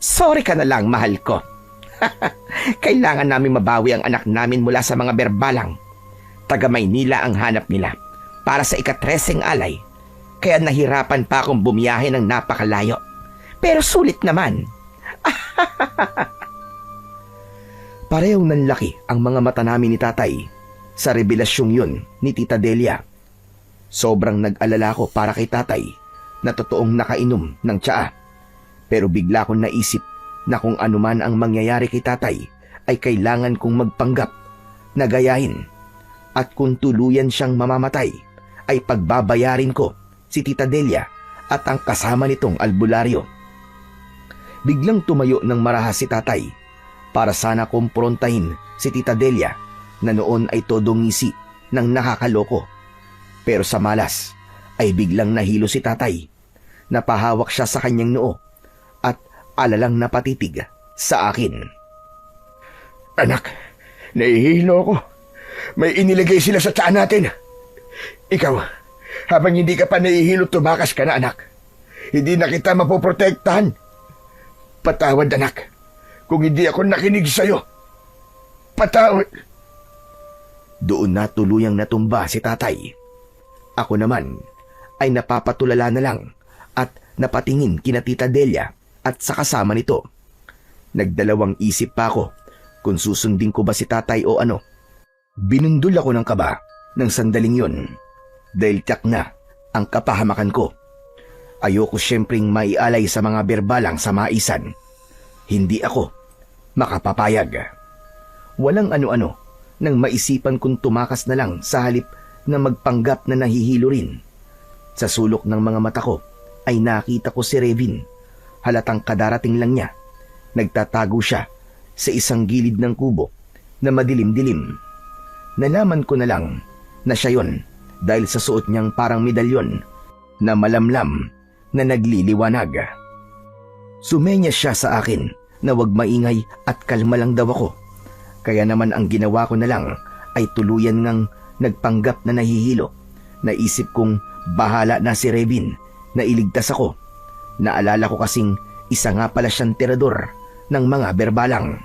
Sorry ka na lang, mahal ko. Kailangan namin mabawi ang anak namin mula sa mga berbalang. Taga Maynila ang hanap nila para sa ikatreseng alay. Kaya nahirapan pa akong bumiyahe ng napakalayo. Pero sulit naman. Parehong nanlaki ang mga mata namin ni tatay sa revelasyong yun ni Tita Delia. Sobrang nag-alala ko para kay tatay na totoong nakainom ng tsaa. Pero bigla kong naisip na kung anuman ang mangyayari kay tatay ay kailangan kong magpanggap na gayahin. At kung tuluyan siyang mamamatay ay pagbabayarin ko si Tita Delia at ang kasama nitong albularyo. Biglang tumayo ng marahas si tatay para sana kumprontahin si Tita Delia na noon ay todo ngisi ng nakakaloko. Pero sa malas ay biglang nahilo si tatay. Napahawak siya sa kanyang noo at alalang napatitig sa akin. Anak, nahihilo ako. May inilagay sila sa tiyan natin. Ikaw, habang hindi ka pa nahihilo, tumakas ka na, anak. Hindi na kita mapoprotektahan. Patawad, anak, kung hindi ako nakinig sa'yo. Patawad. Doon na tuluyang natumba si tatay. Ako naman ay napapatulala na lang at napatingin kina Tita Delia at sa kasama nito. Nagdalawang isip pa ako kung susundin ko ba si tatay o ano. Binundol ako ng kaba ng sandaling yun dahil tiyak na ang kapahamakan ko. Ayoko siyempreng maialay sa mga berbalang sa maisan. Hindi ako makapapayag. Walang ano-ano nang maisipan kong tumakas na lang sa halip na magpanggap na nahihilo rin. Sa sulok ng mga mata ko ay nakita ko si Revin. Halatang kadarating lang niya. Nagtatago siya sa isang gilid ng kubo na madilim-dilim. Nalaman ko na lang na siya yon dahil sa suot niyang parang medalyon na malamlam na nagliliwanag. Sumenya siya sa akin na wag maingay at kalma lang daw ako. Kaya naman ang ginawa ko na lang ay tuluyan ngang nagpanggap na nahihilo. Naisip kong bahala na si Revin na iligtas ako. Naalala ko kasing isa nga pala siyang tirador ng mga berbalang.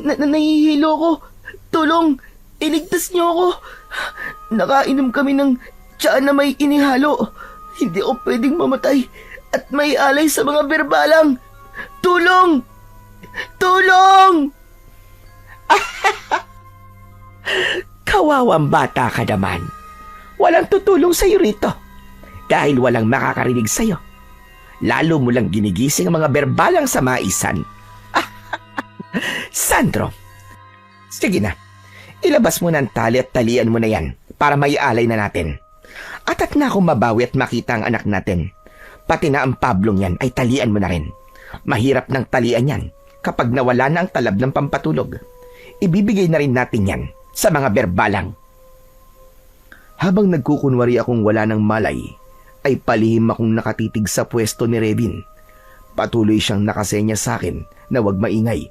Nahihilo ko. Tulong! Iligtas niyo ako. Nakainom kami ng tsaa na may inihalo. Hindi ako pwedeng mamatay at may alay sa mga berbalang. Tulong! Tulong! Kawawang bata ka naman. Walang tutulong sa'yo rito dahil walang makakarinig sa'yo. Lalo mo lang ginigising ang mga berbalang sa maisan. Sandro, sige na. Ilabas mo ng tali at talian mo na yan para maialay na natin. At na akong mabawi at makita ang anak natin. Pati na ang Pablong yan ay talian mo na rin. Mahirap ng talian yan kapag nawala na ang talab ng pampatulog. Ibibigay na rin natin yan sa mga berbalang. Habang nagkukunwari akong wala ng malay, ay palihim akong nakatitig sa pwesto ni Revin. Patuloy siyang nakasenya sa akin na wag maingay.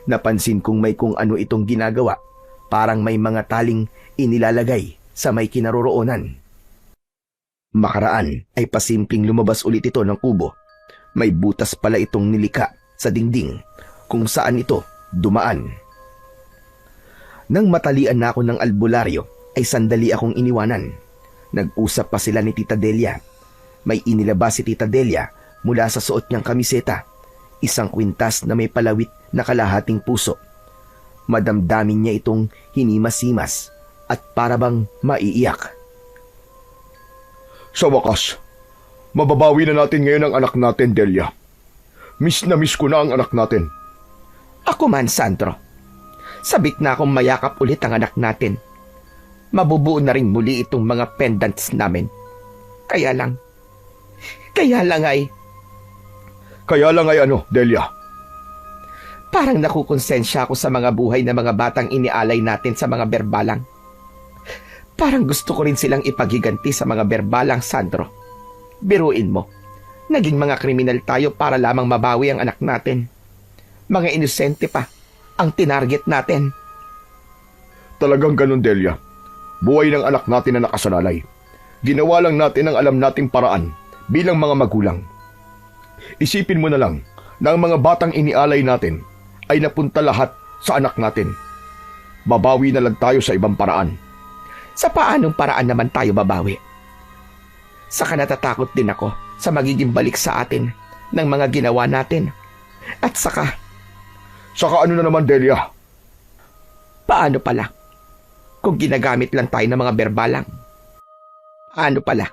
Napansin kong may kung ano itong ginagawa, parang may mga taling inilalagay sa may kinaroroonan. Makaraan ay pasimpleng lumabas ulit ito ng kubo. May butas pala itong nilika sa dingding kung saan ito dumaan. Nang matalian na ako ng albularyo, ay sandali akong iniwanan. Nag-usap pa sila ni Tita Delia. May inilabas si Tita Delia mula sa suot niyang kamiseta. Isang kwintas na may palawit na kalahating puso. Madamdamin niya itong hinimas-himas at parabang maiiyak. Sa wakas, mababawi na natin ngayon ang anak natin, Delia. Miss na miss ko na ang anak natin. Ako man, Sandro. Sabik na akong mayakap ulit ang anak natin. Mabubuo na rin muli itong mga pendants namin. Kaya lang ay Kaya lang ay ano, Delia? parang nakukonsensya ako sa mga buhay na mga batang inialay natin sa mga berbalang. Parang gusto ko rin silang ipagiganti sa mga berbalang, Sandro. Biruin mo, naging mga kriminal tayo para lamang mabawi ang anak natin. Mga inosente pa ang tinarget natin. Talagang ganun, Delia. Buhay ng anak natin na nakasalalay. Ginawa lang natin ang alam nating paraan bilang mga magulang. Isipin mo na lang na ang mga batang inialay natin ay napunta lahat sa anak natin. Babawi na lang tayo sa ibang paraan. Sa paanong paraan naman tayo babawi? Saka natatakot din ako sa magiging balik sa atin ng mga ginawa natin. At saka, Saka ano na naman, Delia? paano pala kung ginagamit lang tayo ng mga berbalang? Paano pala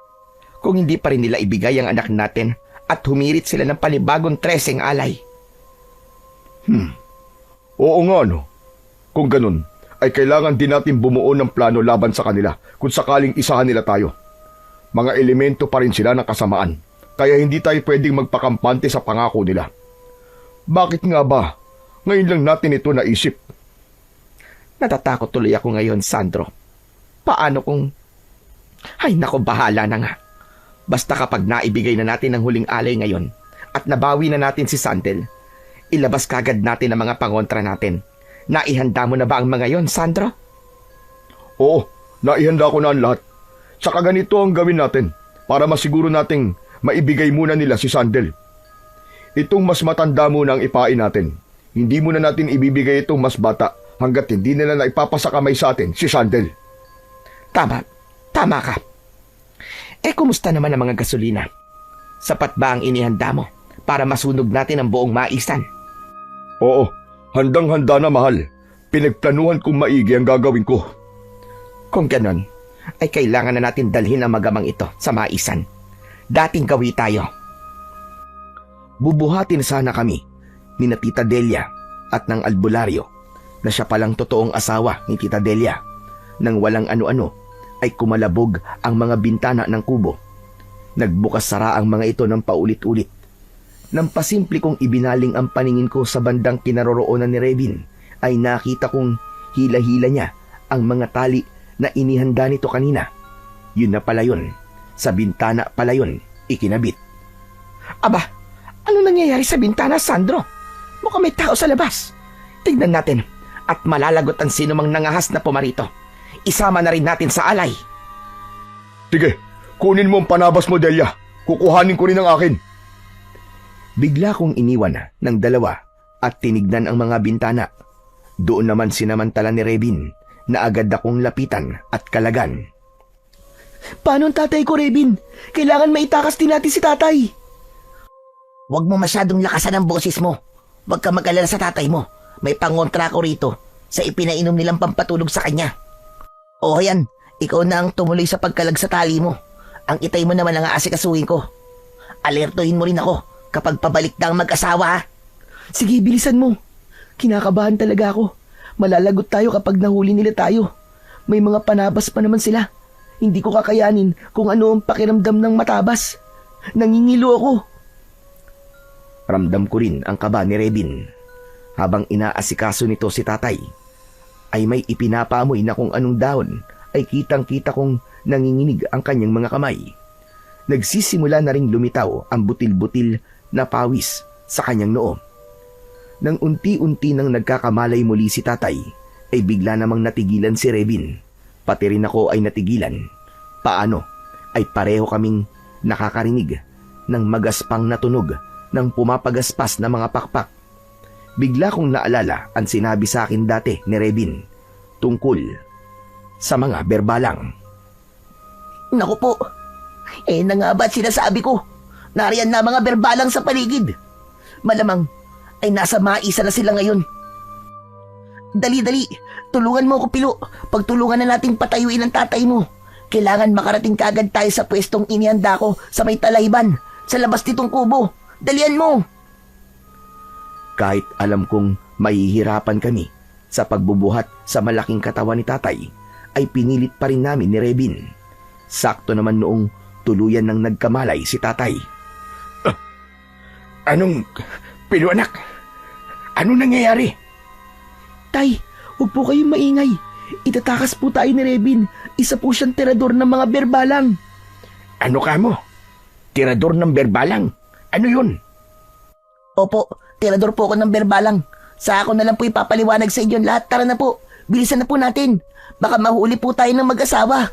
kung hindi pa rin nila ibigay ang anak natin at humirit sila ng panibagong treseng alay? Oo nga, no. Kung ganun, ay kailangan din natin bumuo ng plano laban sa kanila kung sakaling isahan nila tayo. Mga elemento pa rin sila ng kasamaan, kaya hindi tayo pwedeng magpakampante sa pangako nila. Bakit nga ba? Ngayon lang natin ito naisip. Natatakot tuloy ako ngayon, Sandro. Paano kung... Ay nako, bahala na nga. Basta kapag naibigay na natin ang huling alay ngayon at nabawi na natin si Sandel, ilabas kagad natin ang mga pangontra natin. Naihanda mo na ba ang mga yon, Sandro? Oo, naihanda ko na ang lahat. Saka ganito ang gawin natin para masiguro nating maibigay muna nila si Sandel. Itong mas matanda muna ang ipain natin. Hindi muna natin ibibigay itong mas bata hanggat hindi nila na ipapasakamay sa atin si Sandel. Tama ka. Kumusta naman ang mga gasolina? Sapat ba ang inihanda mo para masunog natin ang buong maisan? Oo, handang-handa na, mahal. Pinagplanuhan kong maigi ang gagawin ko. Kung ganon, ay kailangan na natin dalhin ang magamang ito sa maisan. Dating gawi tayo. Bubuhatin sana kami ni na Tita Delia at ng albularyo na siya palang totoong asawa ni Tita Delia. Nang walang ano-ano ay kumalabog ang mga bintana ng kubo. Nagbukas sara ang mga ito ng paulit-ulit. Nang pasimple kong ibinaling ang paningin ko sa bandang kinaroroonan ni Revin, ay nakita kong hila-hila niya ang mga tali na inihanda nito kanina. Yun na pala yun. Sa bintana pala yun, ikinabit. Aba, ano nangyayari sa bintana, Sandro? Mukhang may tao sa labas. Tignan natin at malalagot ang sinumang nangahas na pumarito. Isama na rin natin sa alay. Sige, kunin mo ang panabas mo, Delia. Kukuhanin ko rin ang akin. Bigla kong iniwan ng dalawa at tinignan ang mga bintana. Doon naman sinamantala ni Revin na agad akong lapitan at kalagan. Paano ang tatay ko, Revin? Kailangan maitakas din natin si tatay. Huwag mo masyadong lakasan ang boses mo. Huwag ka mag-alala sa tatay mo. May pangontra ko rito sa ipinainom nilang pampatulog sa kanya. O yan, ikaw na ang tumuloy sa pagkalag sa tali mo. Ang itay mo naman ang aasikasuhin ko. Alertuhin mo rin ako kapag pabalik na ang mag-asawa, ha? Sige, bilisan mo. Kinakabahan talaga ako. Malalagot tayo kapag nahuli nila tayo. May mga panabas pa naman sila. Hindi ko kakayanin kung ano ang pakiramdam ng matabas. Nangingilo ako. Ramdam ko rin ang kaba ni Revin. Habang inaasikaso nito si tatay, ay may ipinapaamoy na kung anong dahon ay kitang-kita kong nanginginig ang kanyang mga kamay. Nagsisimula na ring lumitaw ang butil-butil na pawis sa kanyang noo. Nang unti-unti nang nagkakamalay muli si tatay, ay bigla namang natigilan si Revin. Pati rin ako ay natigilan. Paano ay pareho kaming nakakarinig ng magaspang na tunog ng pumapagaspas na mga pakpak. Bigla kong naalala ang sinabi sa akin dati ni Revin tungkol sa mga berbalang. Naku po, na nga ba't sinasabi ko? Nariyan na mga berbalang sa paligid. Malamang ay nasa maisa na sila ngayon. Dali-dali, tulungan mo ako, Pilo. Pagtulungan na nating patayuin ang tatay mo. Kailangan makarating kaagad tayo sa pwestong inihanda ko sa may talayban, sa labas nitong kubo. Dalian mo! Kahit alam kong mahihirapan kami sa pagbubuhat sa malaking katawan ni tatay, ay pinilit pa rin namin ni Rebin. Sakto naman noong tuluyan ng nagkamalay si tatay. Anong... Pilo anak? Anong nangyayari? Tay, huwag po kayong maingay. Itatakas po tayo ni Rebin. Isa po siyang tirador ng mga berbalang. Ano ka mo? Tirador ng berbalang? Ano yun? Opo, tirador po ako ng berbalang. Sa ako na lang po ipapaliwanag sa inyo lahat. Tara na po, bilisan na po natin. Baka mahuli po tayo ng mag-asawa.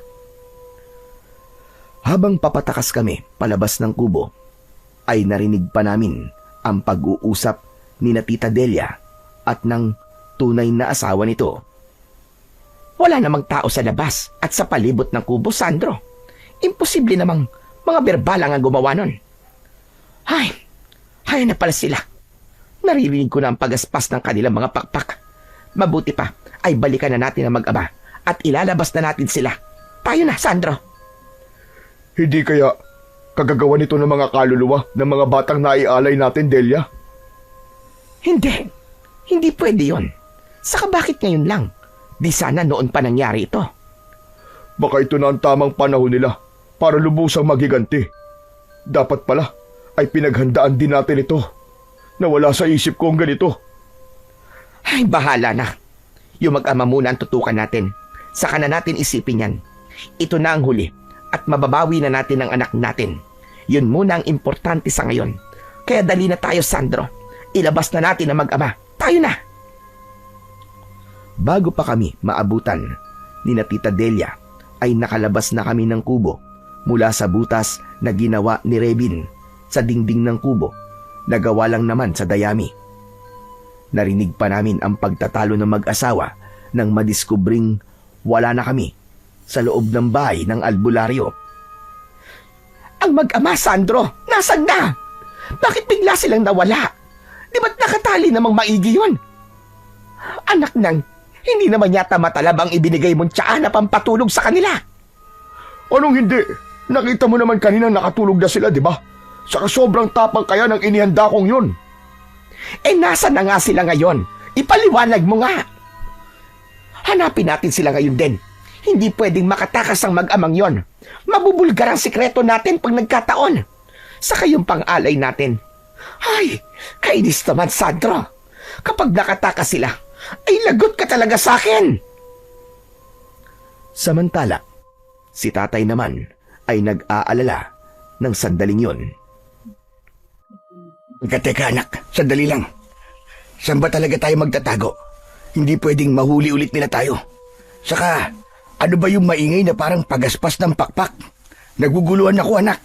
Habang papatakas kami palabas ng kubo, ay narinig pa namin ang pag-uusap ni na Tita Delia at ng tunay na asawa nito. Wala namang tao sa labas at sa palibot ng kubo, Sandro. Imposible namang mga berbalang ang gumawa nun. Hay na pala sila. Naririnig ko na ang pagaspas ng kanilang mga pakpak. Mabuti pa ay balikan na natin ang mag-ama at ilalabas na natin sila. Tayo na, Sandro. Hindi kaya kagagawa nito ng mga kaluluwa ng mga batang naialay natin, Delia? Hindi pwede yon. Saka bakit ngayon lang? Di sana noon pa nangyari ito. Baka ito na ang tamang panahon nila para lubusang magiganti. Dapat pala ay pinaghandaan din natin ito. Nawala sa isip ko ang ganito. Ay, bahala na. Yung mag-ama muna ang tutukan natin. Saka na natin isipin yan. Ito na ang huli at mababawi na natin ang anak natin. Yun muna ang importante sa ngayon. Kaya dali na tayo, Sandro. Ilabas na natin ang mag-ama. Tayo na! Bago pa kami maabutan ni na Tita Delia, ay nakalabas na kami ng kubo mula sa butas na ginawa ni Rebin sa dingding ng kubo na gawa lang naman sa dayami. Narinig pa namin ang pagtatalo ng mag-asawa nang madiskubring wala na kami sa loob ng bahay ng albularyo. Ang mag-ama, Sandro, nasaan na? Bakit bigla silang nawala? Di ba't nakatali namang maigi yun? Anak nang, hindi naman yata matalab ang ibinigay mong tiyaan na pampatulog sa kanila. Anong hindi? Nakita mo naman kanina nakatulog na sila, di ba? Saka sobrang tapang kaya ng inihanda kong yun. Nasa na nga sila ngayon? Ipaliwanag mo nga. Hanapin natin sila ngayon din. Hindi pwedeng makatakas ang mag-amang yon. Mabubulgar ang sikreto natin pag nagkataon. Saka yung pang-alay natin. Ay, kainis naman, Sandro. Kapag nakatakas sila, ay lagot ka talaga sa akin. Samantala, si tatay naman ay nag-aalala ng sandaling yon. Teka anak, sandali lang. Saan ba talaga tayo magtatago? Hindi pwedeng mahuli ulit nila tayo. Saka, ano ba yung maingay na parang pagaspas ng pakpak? Naguguluhan ako, anak.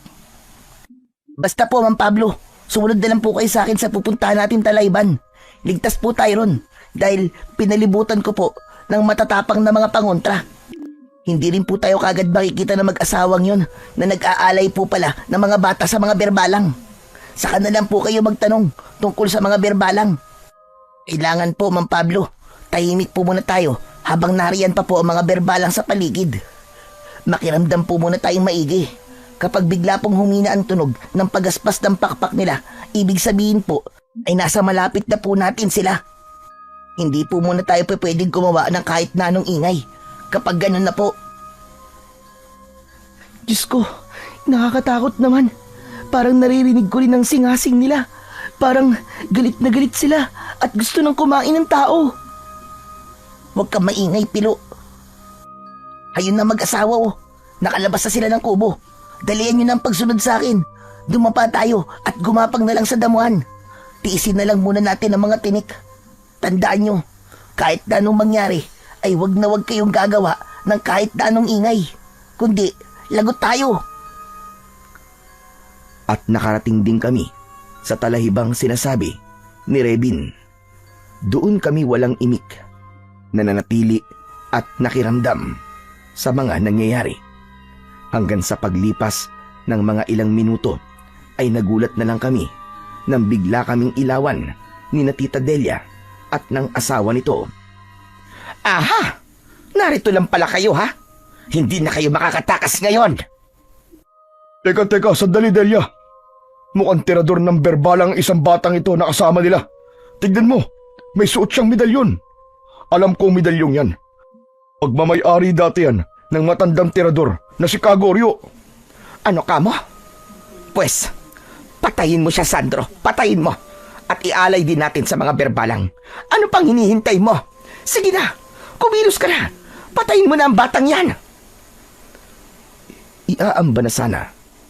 Basta po, Ma'am Pablo. Sumunod na lang po kayo sa akin sa pupuntahan natin talayban. Ligtas po tayo ron dahil pinalibutan ko po ng matatapang na mga pangontra. Hindi rin po tayo kagad makikita na mag-asawang yon na nag-aalay po pala ng mga bata sa mga berbalang. Saka na lang po kayo magtanong tungkol sa mga berbalang. Kailangan po, Ma'am Pablo, tahimik po muna tayo habang nariyan pa po ang mga berbalang sa paligid. Makiramdam po muna tayong maigi. Kapag bigla pong humina ang tunog ng pagaspas ng pakpak nila, ibig sabihin po ay nasa malapit na po natin sila. Hindi po muna tayo pwedeng gumawa ng kahit na anong ingay. Kapag ganun na po. Diyos ko, nakakatakot naman. Parang naririnig ko rin ang singasing nila. Parang galit na galit sila at gusto nang kumain ng tao. Huwag kang maingay, Pilo. Ayun na mag-asawa, oh. Nakalabas na sila ng kubo. Dalian nyo na ang pagsunod sa akin. Dumapa tayo at gumapang na lang sa damuhan. Tiisin na lang muna natin ang mga tinik. Tandaan nyo, kahit na anong mangyari, ay wag na wag kayong gagawa ng kahit na anong ingay. Kundi, lagot tayo. At nakarating din kami sa talahibang sinasabi ni Rebin. Doon kami walang imik, nananatili at nakiramdam sa mga nangyayari. Hanggang sa paglipas ng mga ilang minuto ay nagulat na lang kami nang bigla kaming ilawan ni na Tita Delia at ng asawa nito. Aha! Narito lang pala kayo, ha? Hindi na kayo makakatakas ngayon. Teka, sandali Delia. Mukhang tirador ng berbalang ang isang batang ito na kasama nila. Tignan mo, may suot siyang medalyon. Alam kong medalyong yan. Pagmamay-ari dati yan ng matandang tirador na si Kagorio. Ano ka mo? Pwes, patayin mo siya, Sandro. Patayin mo. At ialay din natin sa mga berbalang. Ano pang hinihintay mo? Sige na, kumilos ka na. Patayin mo na ang batang yan. Iaamba na sana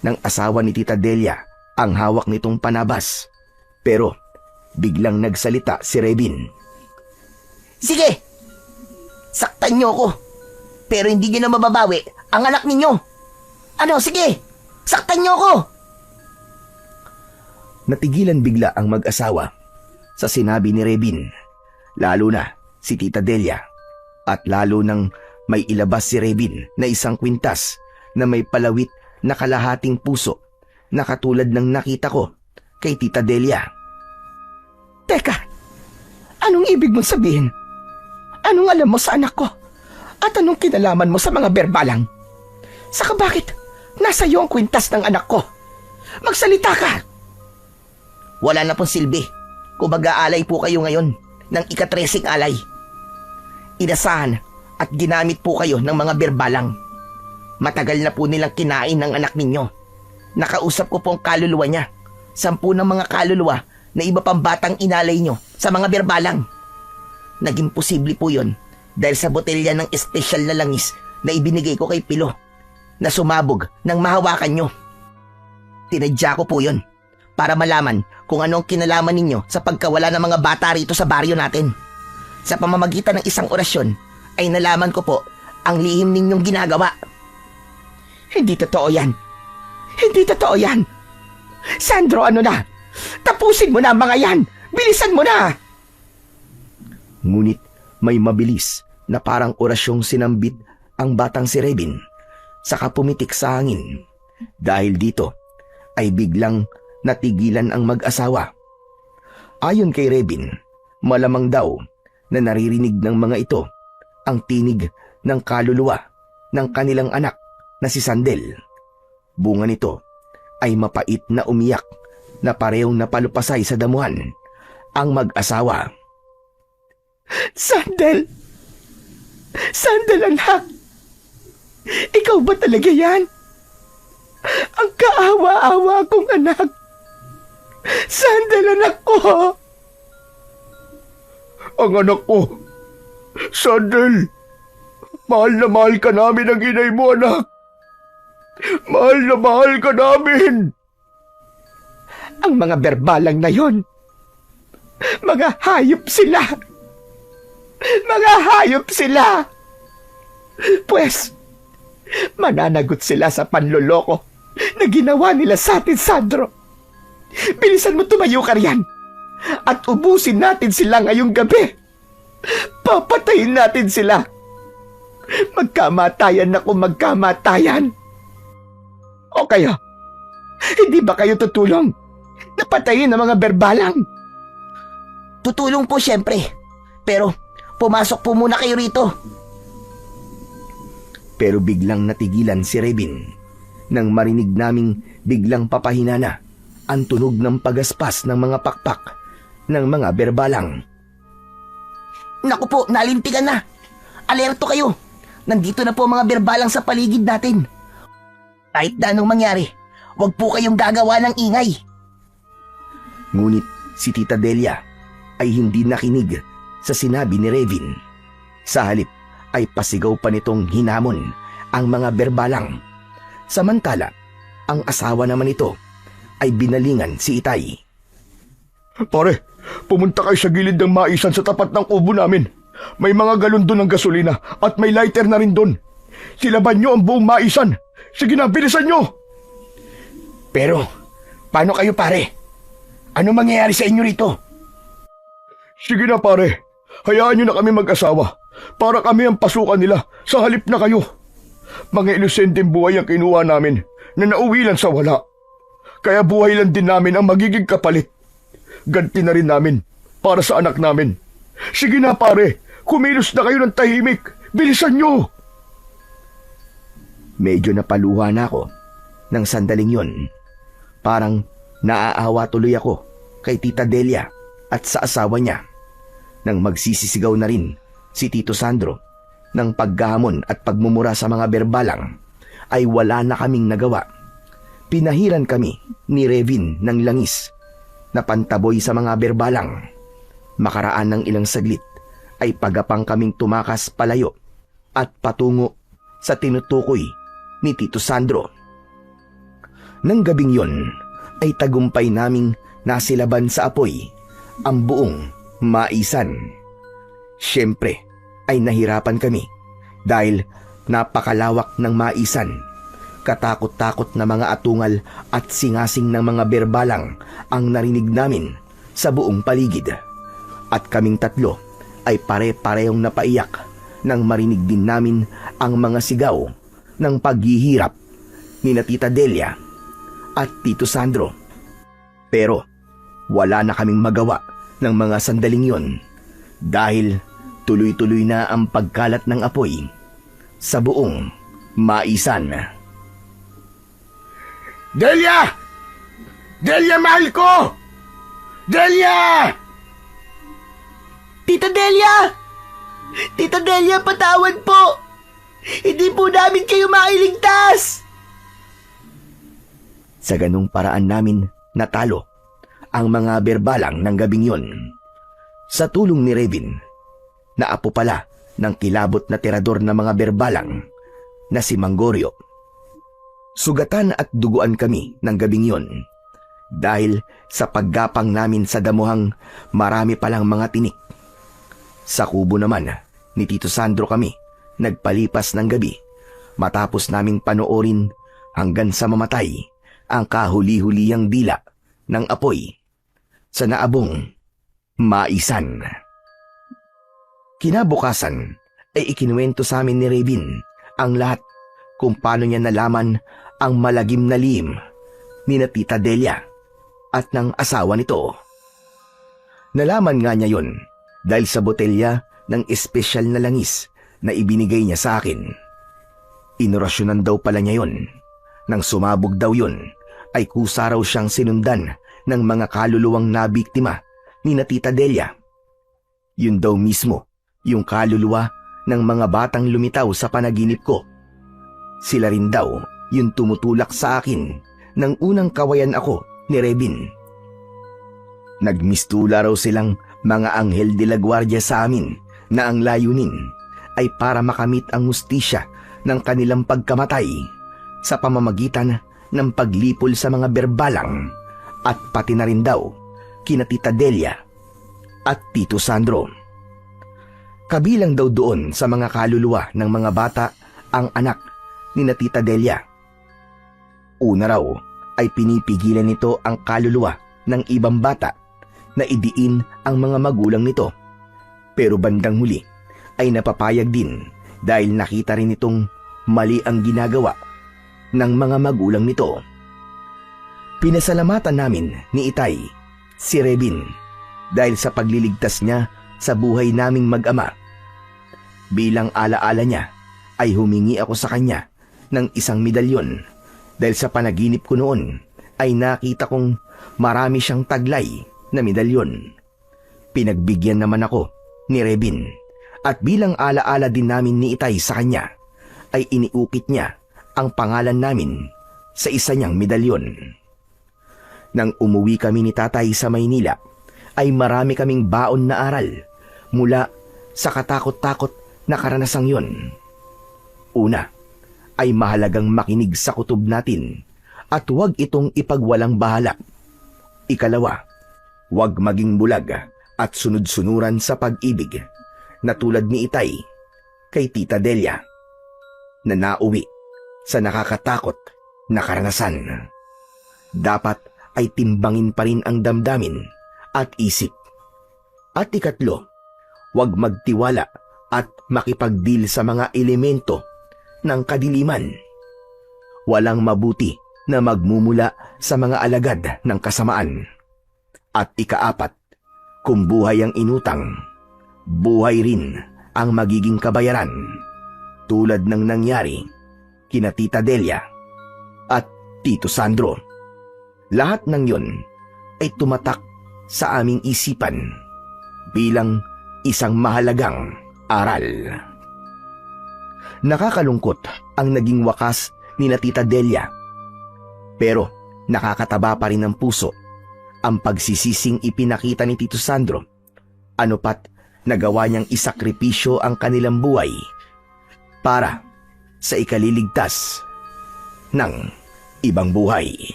ng asawa ni Tita Delia ang hawak nitong panabas. Pero biglang nagsalita si Rebin. Sige, saktan niyo ako. Pero hindi niyo na mababawi ang anak ninyo. Ano, sige, saktan niyo ako. Natigilan bigla ang mag-asawa sa sinabi ni Rebin. Lalo na si Tita Delia. At lalo nang may ilabas si Rebin na isang kwintas na may palawit na kalahating puso na katulad ng nakita ko kay Tita Delia. Teka, anong ibig mong sabihin? Anong alam mo sa anak ko? At anong kinalaman mo sa mga berbalang? Saka bakit nasa iyo ang kwintas ng anak ko? Magsalita ka! Wala na pong silbi kung mag-aalay po kayo ngayon ng ika-13 alay. Inasahan at ginamit po kayo ng mga berbalang. Matagal na po nilang kinain ng anak ninyo. Nakausap ko po ang kaluluwa niya. 10 ng mga kaluluwa na iba pang batang inalay nyo sa mga berbalang. Naging posible po yon dahil sa botelya ng espesyal na langis na ibinigay ko kay Pilo na sumabog nang mahawakan nyo. Tinadya ko po yon para malaman kung anong kinalaman ninyo sa pagkawala ng mga bata rito sa baryo natin. Sa pamamagitan ng isang orasyon ay nalaman ko po ang lihim ninyong ginagawa. Hindi totoo yan. Hindi totoo yan. Sandro, ano na? Tapusin mo na ang mga yan. Bilisan mo na. Ngunit may mabilis na parang orasyong sinambit ang batang si Rebin, saka pumitik sa hangin. Dahil dito ay biglang natigilan ang mag-asawa. Ayon kay Rebin, malamang daw na naririnig ng mga ito ang tinig ng kaluluwa ng kanilang anak na si Sandel. Bunga nito ay mapait na umiyak na parehong napalupasay sa damuhan ang mag-asawa. Sandel! Sandel, anak! Ikaw ba talaga yan? Ang kaawa-awa kong anak! Sandel, anak ko! Ang anak ko, Sandel, mahal na mahal ka namin ang inay mo, anak. Mahal na mahal ka namin. Ang mga berbalang na yon, mga hayop sila! Mga hayop sila! Pwes, mananagot sila sa panloloko na ginawa nila sa atin, Sandro. Bilisan mo, tumayo ka riyan at ubusin natin sila ngayong gabi. Papatayin natin sila. Magkamatayan na kung magkamatayan. O kaya, hindi ba kayo tutulong na patayin ang mga berbalang? Tutulong po siyempre, pero pumasok po muna kayo rito. Pero biglang natigilan si Rebin nang marinig naming biglang papahinana ang tunog ng pagaspas ng mga pakpak ng mga berbalang. Naku po, nalintigan na. Alerto kayo. Nandito na po ang mga berbalang sa paligid natin. Kahit na anong mangyari, huwag po kayong gagawa ng ingay. Ngunit si Tita Delia ay hindi nakinig sa sinabi ni Rebin. Sa halip ay pasigaw pa nitong hinamon ang mga berbalang. Samantala, ang asawa naman ito ay binalingan si Itay. Pare, pumunta kayo sa gilid ng maisan sa tapat ng kubo namin. May mga galon doon ng gasolina at may lighter na rin doon. Silaban nyo ang buong maisan. Sige na, bilisan nyo! Pero, paano kayo, pare? Ano mangyayari sa inyo rito? Sige na pare, hayaan nyo na kami mag-asawa para kami ang pasukan nila sa halip na kayo. Mga inosenteng buhay ang kinuha namin na nauwi lang sa wala. Kaya buhay lang din namin ang magiging kapalit. ganti na rin namin para sa anak namin. Sige na pare, kumilos na kayo ng tahimik. Bilisan nyo! Medyo napaluha na ako ng sandaling yon. Parang naaawa tuloy ako kay Tita Delia at sa asawa niya. Nang magsisisigaw na rin si Tito Sandro ng paggahamon at pagmumura sa mga berbalang, ay wala na kaming nagawa. Pinahiran kami ni Revin ng langis na pantaboy sa mga berbalang. Makaraan ng ilang saglit ay pagapang kaming tumakas palayo at patungo sa tinutukoy ni Tito Sandro. Nang gabing yon ay tagumpay naming nasilaban sa apoy ang buong maisan. Siyempre ay nahirapan kami dahil napakalawak ng maisan. Katakot-takot na mga atungal at singasing ng mga berbalang ang narinig namin sa buong paligid. At kaming tatlo ay pare-parehong napaiyak nang marinig din namin ang mga sigaw ng paghihirap ni Tita Delia at Tito Sandro. Pero wala na kaming magawa ng mga sandaling yon dahil tuloy-tuloy na ang pagkalat ng apoy sa buong maisan. Delia! Delia, mahal ko! Delia! Tita Delia! Tita Delia, patawad po! Hindi po namin kayo mailigtas! Sa ganung paraan namin natalo ang mga berbalang ng gabing yon. Sa tulong ni Revin, naapo pala ng kilabot na tirador ng mga berbalang na si Manggorio. Sugatan at duguan kami ng gabing yon dahil sa paggapang namin sa damuhang marami palang mga tinik. Sa kubo naman ni Tito Sandro kami nagpalipas ng gabi matapos naming panoorin hanggang sa mamatay ang kahuli-huliyang dila ng apoy sa naabong maisan. Kinabukasan ay ikinuwento sa amin ni Revin ang lahat kung paano niya nalaman ang malagim na lihim ni Tita Delia at ng asawa nito. Nalaman nga niya yon dahil sa botelya ng espesyal na langis na ibinigay niya sa akin. Inorasyonan daw pala niya yon. Nang sumabog daw yon, ay kusa raw siyang sinundan ng mga kaluluwang nabiktima ni Tita Delia. Yun daw mismo yung kaluluwa ng mga batang lumitaw sa panaginip ko. Sila rin daw yung tumutulak sa akin nang unang kawayan ako ni Revin. Nagmistula raw silang mga anghel de la guardia sa amin na ang layunin ay para makamit ang hustisya ng kanilang pagkamatay sa pamamagitan ng paglipol sa mga berbalang at pati na rin daw kina Tita Delia at Tito Sandro. Kabilang daw doon sa mga kaluluwa ng mga bata ang anak ni Tita Delia. Una raw ay pinipigilan nito ang kaluluwa ng ibang bata na idiin ang mga magulang nito. Pero bandang huli ay napapayag din dahil nakita rin itong mali ang ginagawa ng mga magulang nito. Pinasalamatan namin ni Itay si Revin dahil sa pagliligtas niya sa buhay naming mag-ama. Bilang alaala niya ay humingi ako sa kanya ng isang medalyon dahil sa panaginip ko noon ay nakita kong marami siyang taglay na medalyon. Pinagbigyan naman ako ni Revin at bilang alaala din namin ni Itay sa kanya ay iniukit niya ang pangalan namin sa isa niyang medalyon. Nang umuwi kami ni Tatay sa Maynila ay marami kaming baon na aral mula sa katakot-takot na karanasang yon. Una ay mahalagang makinig sa kutob natin at huwag itong ipagwalang bahala. Ikalawa, huwag maging bulag at sunod-sunuran sa pag-ibig na tulad ni Itay kay Tita Delia na nauwi sa nakakatakot na karanasan. Dapat ay timbangin pa rin ang damdamin at isip. At ikatlo, huwag magtiwala at makipagdeal sa mga elemento ng kadiliman. Walang mabuti na magmumula sa mga alagad ng kasamaan. At ikaapat, kung buhay ang inutang, buhay rin ang magiging kabayaran, tulad ng nangyari kina Tita Delia at Tito Sandro. Lahat ng yun ay tumatak sa aming isipan bilang isang mahalagang aral. Nakakalungkot ang naging wakas ni Tita Delia, pero nakakataba pa rin ng puso ang pagsisising ipinakita ni Tito Sandro, ano pat nagawa niyang isakripisyo ang kanilang buhay para sa ikaliligtas ng ibang buhay.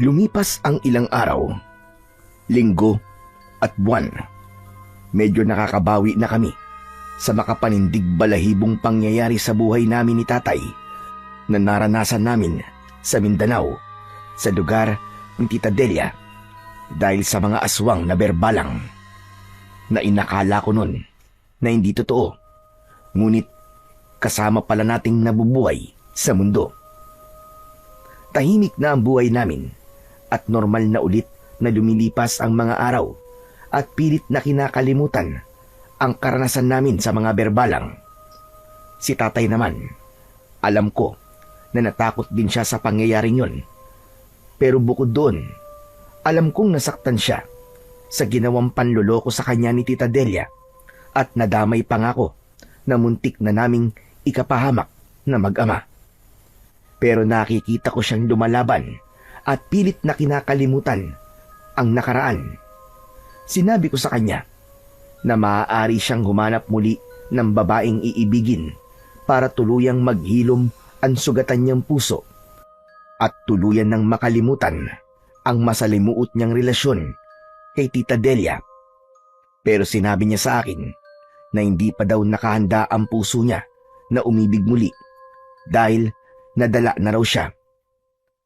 Lumipas ang ilang araw, linggo at buwan. Medyo nakakabawi na kami sa makapanindig balahibong pangyayari sa buhay namin ni tatay na naranasan namin sa Mindanao, sa lugar ng Tita Delia, dahil sa mga aswang na berbalang na inakala ko nun na hindi totoo, ngunit kasama pala nating nabubuhay sa mundo. Tahimik na ang buhay namin at normal na ulit na lumilipas ang mga araw at pilit na kinakalimutan ang karanasan namin sa mga berbalang. Si tatay naman, alam ko na natakot din siya sa pangyayaring yun. Pero bukod doon, alam kong nasaktan siya sa ginawang panloloko sa kanya ni Tita Delia at nadamay pa nga ako na muntik na naming ikapahamak na mag-ama. Pero nakikita ko siyang lumalaban at pilit na kinakalimutan ang nakaraan. Sinabi ko sa kanya na maaari siyang humanap muli ng babaeng iibigin para tuluyang maghilom ang sugatan niyang puso at tuluyan ng makalimutan ang masalimuot niyang relasyon kay Tita Delia. Pero sinabi niya sa akin na hindi pa daw nakahanda ang puso niya na umibig muli dahil nadala na raw siya.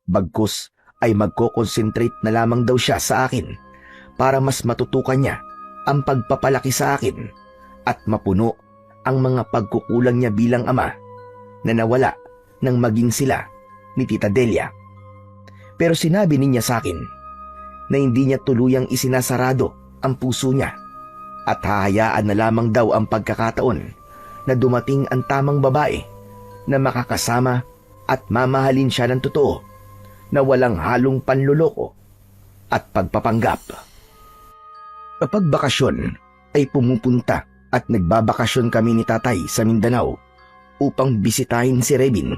Bagkus ay magko-concentrate na lamang daw siya sa akin para mas matutukan niya ang pagpapalaki sa akin at mapuno ang mga pagkukulang niya bilang ama na nawala nang maging sila ni Tita Delia. Pero sinabi niya sa akin na hindi niya tuluyang isinasarado ang puso niya at hahayaan na lamang daw ang pagkakataon na dumating ang tamang babae na makakasama at mamahalin siya ng totoo na walang halong panluloko at pagpapanggap. Kapag bakasyon ay pumupunta at nagbabakasyon kami ni tatay sa Mindanao upang bisitahin si Rebin,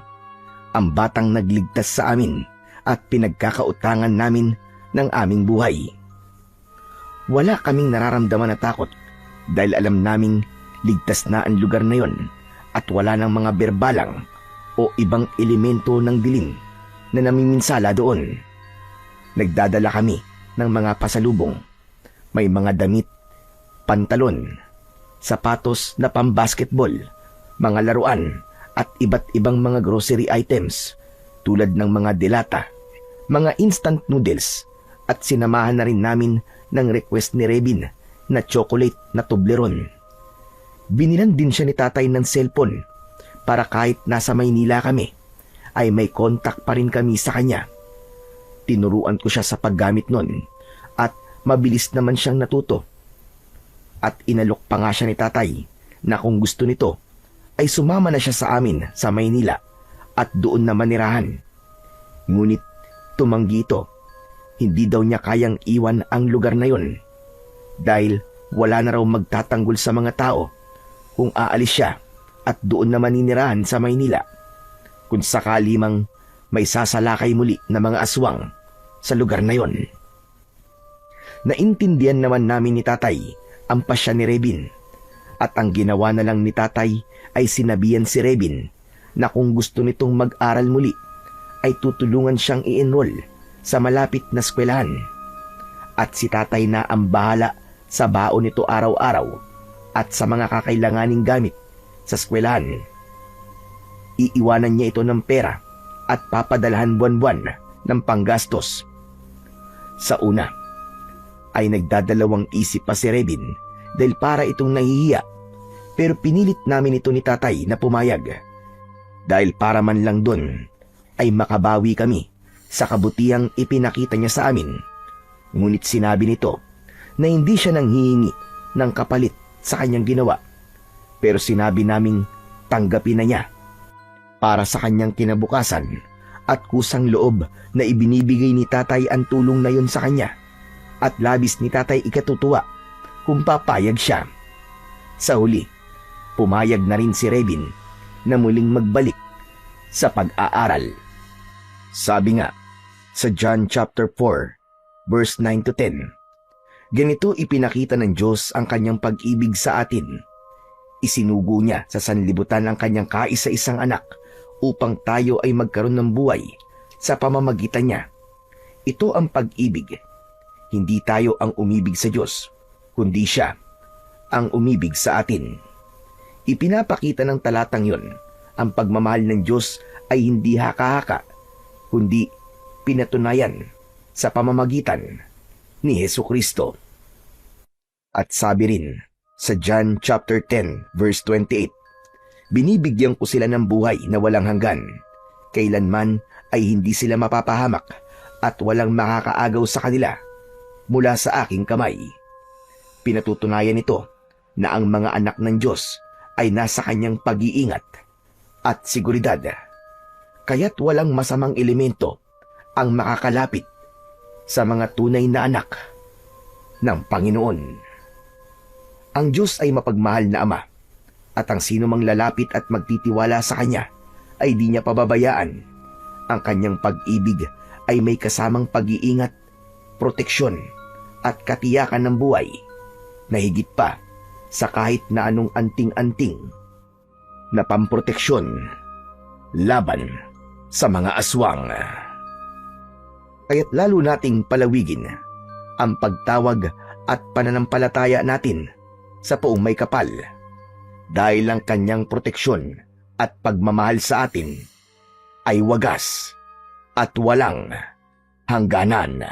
ang batang nagligtas sa amin at pinagkakautangan namin ng aming buhay. Wala kaming nararamdaman na takot dahil alam naming ligtas na ang lugar na yon at wala ng mga berbalang o ibang elemento ng dilim na namiminsala doon. Nagdadala kami ng mga pasalubong. May mga damit, pantalon, sapatos na pambasketball, mga laruan at iba't ibang mga grocery items tulad ng mga delata, mga instant noodles at sinamahan na rin namin ng request ni Rebin na chocolate na Toblerone. Binilan din siya ni tatay ng cellphone para kahit nasa Maynila kami ay may contact pa rin kami sa kanya. Tinuruan ko siya sa paggamit nun at mabilis naman siyang natuto. At inalok pa nga siya ni tatay na kung gusto nito ay sumama na siya sa amin sa Maynila at doon na manirahan. Ngunit tumanggi ito. Hindi daw niya kayang iwan ang lugar na yon dahil wala na raw magtatanggol sa mga tao kung aalis siya at doon na maninirahan sa Maynila kung sakali mang may sasalakay muli na mga aswang sa lugar na yon. Naintindihan naman namin ni tatay ang pasya ni Rebin at ang ginawa na lang ni tatay ay sinabihan si Rebin na kung gusto nitong mag-aral muli ay tutulungan siyang i-enroll sa malapit na eskwelahan at si tatay na ang bahala sa baon nito araw-araw at sa mga kakailanganing gamit sa eskwelahan. Iiwanan niya ito ng pera at papadalahan buwan-buwan ng panggastos. Sa una ay nagdadalawang isip pa si Rebin dahil para itong nahihiya, pero pinilit namin ito ni tatay na pumayag dahil para man lang doon ay makabawi kami sa kabutihang ipinakita niya sa amin Ngunit sinabi nito na hindi siya nanghihingi ng kapalit sa kanyang ginawa. Pero sinabi naming tanggapin na niya para sa kanyang kinabukasan at kusang loob na ibinibigay ni tatay ang tulong na yon sa kanya at labis ni tatay ikatutuwa kung papayag siya. Sa huli, pumayag na rin si Rebin na muling magbalik sa pag-aaral. Sabi nga sa John chapter 4 verse 9 to 10, ganito ipinakita ng Diyos ang kanyang pag-ibig sa atin. Isinugo niya sa sanlibutan ang kanyang kaisa-isang anak upang tayo ay magkaroon ng buhay sa pamamagitan niya. Ito ang pag-ibig. Hindi tayo ang umibig sa Diyos, kundi siya ang umibig sa atin. Ipinapakita ng talatang yon ang pagmamahal ng Diyos ay hindi haka-haka, kundi pinatunayan sa pamamagitan ni Hesukristo. At sabi rin sa John chapter 10 verse 28, binibigyan ko sila ng buhay na walang hanggan. Kailanman ay hindi sila mapapahamak at walang makakaagaw sa kanila mula sa aking kamay. Pinatutunayan nito na ang mga anak ng Diyos ay nasa kanyang pag-iingat at seguridad. Kaya't walang masamang elemento ang makakalapit sa mga tunay na anak ng Panginoon. Ang Diyos ay mapagmahal na Ama, at ang sino mang lalapit at magtitiwala sa Kanya ay di niya pababayaan. Ang Kanyang pag-ibig ay may kasamang pag-iingat, proteksyon at katiyakan ng buhay na higit pa sa kahit na anong anting-anting na pamproteksyon laban sa mga aswang. Kaya't lalo nating palawigin ang pagtawag at pananampalataya natin sa Poong May Kapal, dahil ang kanyang proteksyon at pagmamahal sa atin ay wagas at walang hangganan.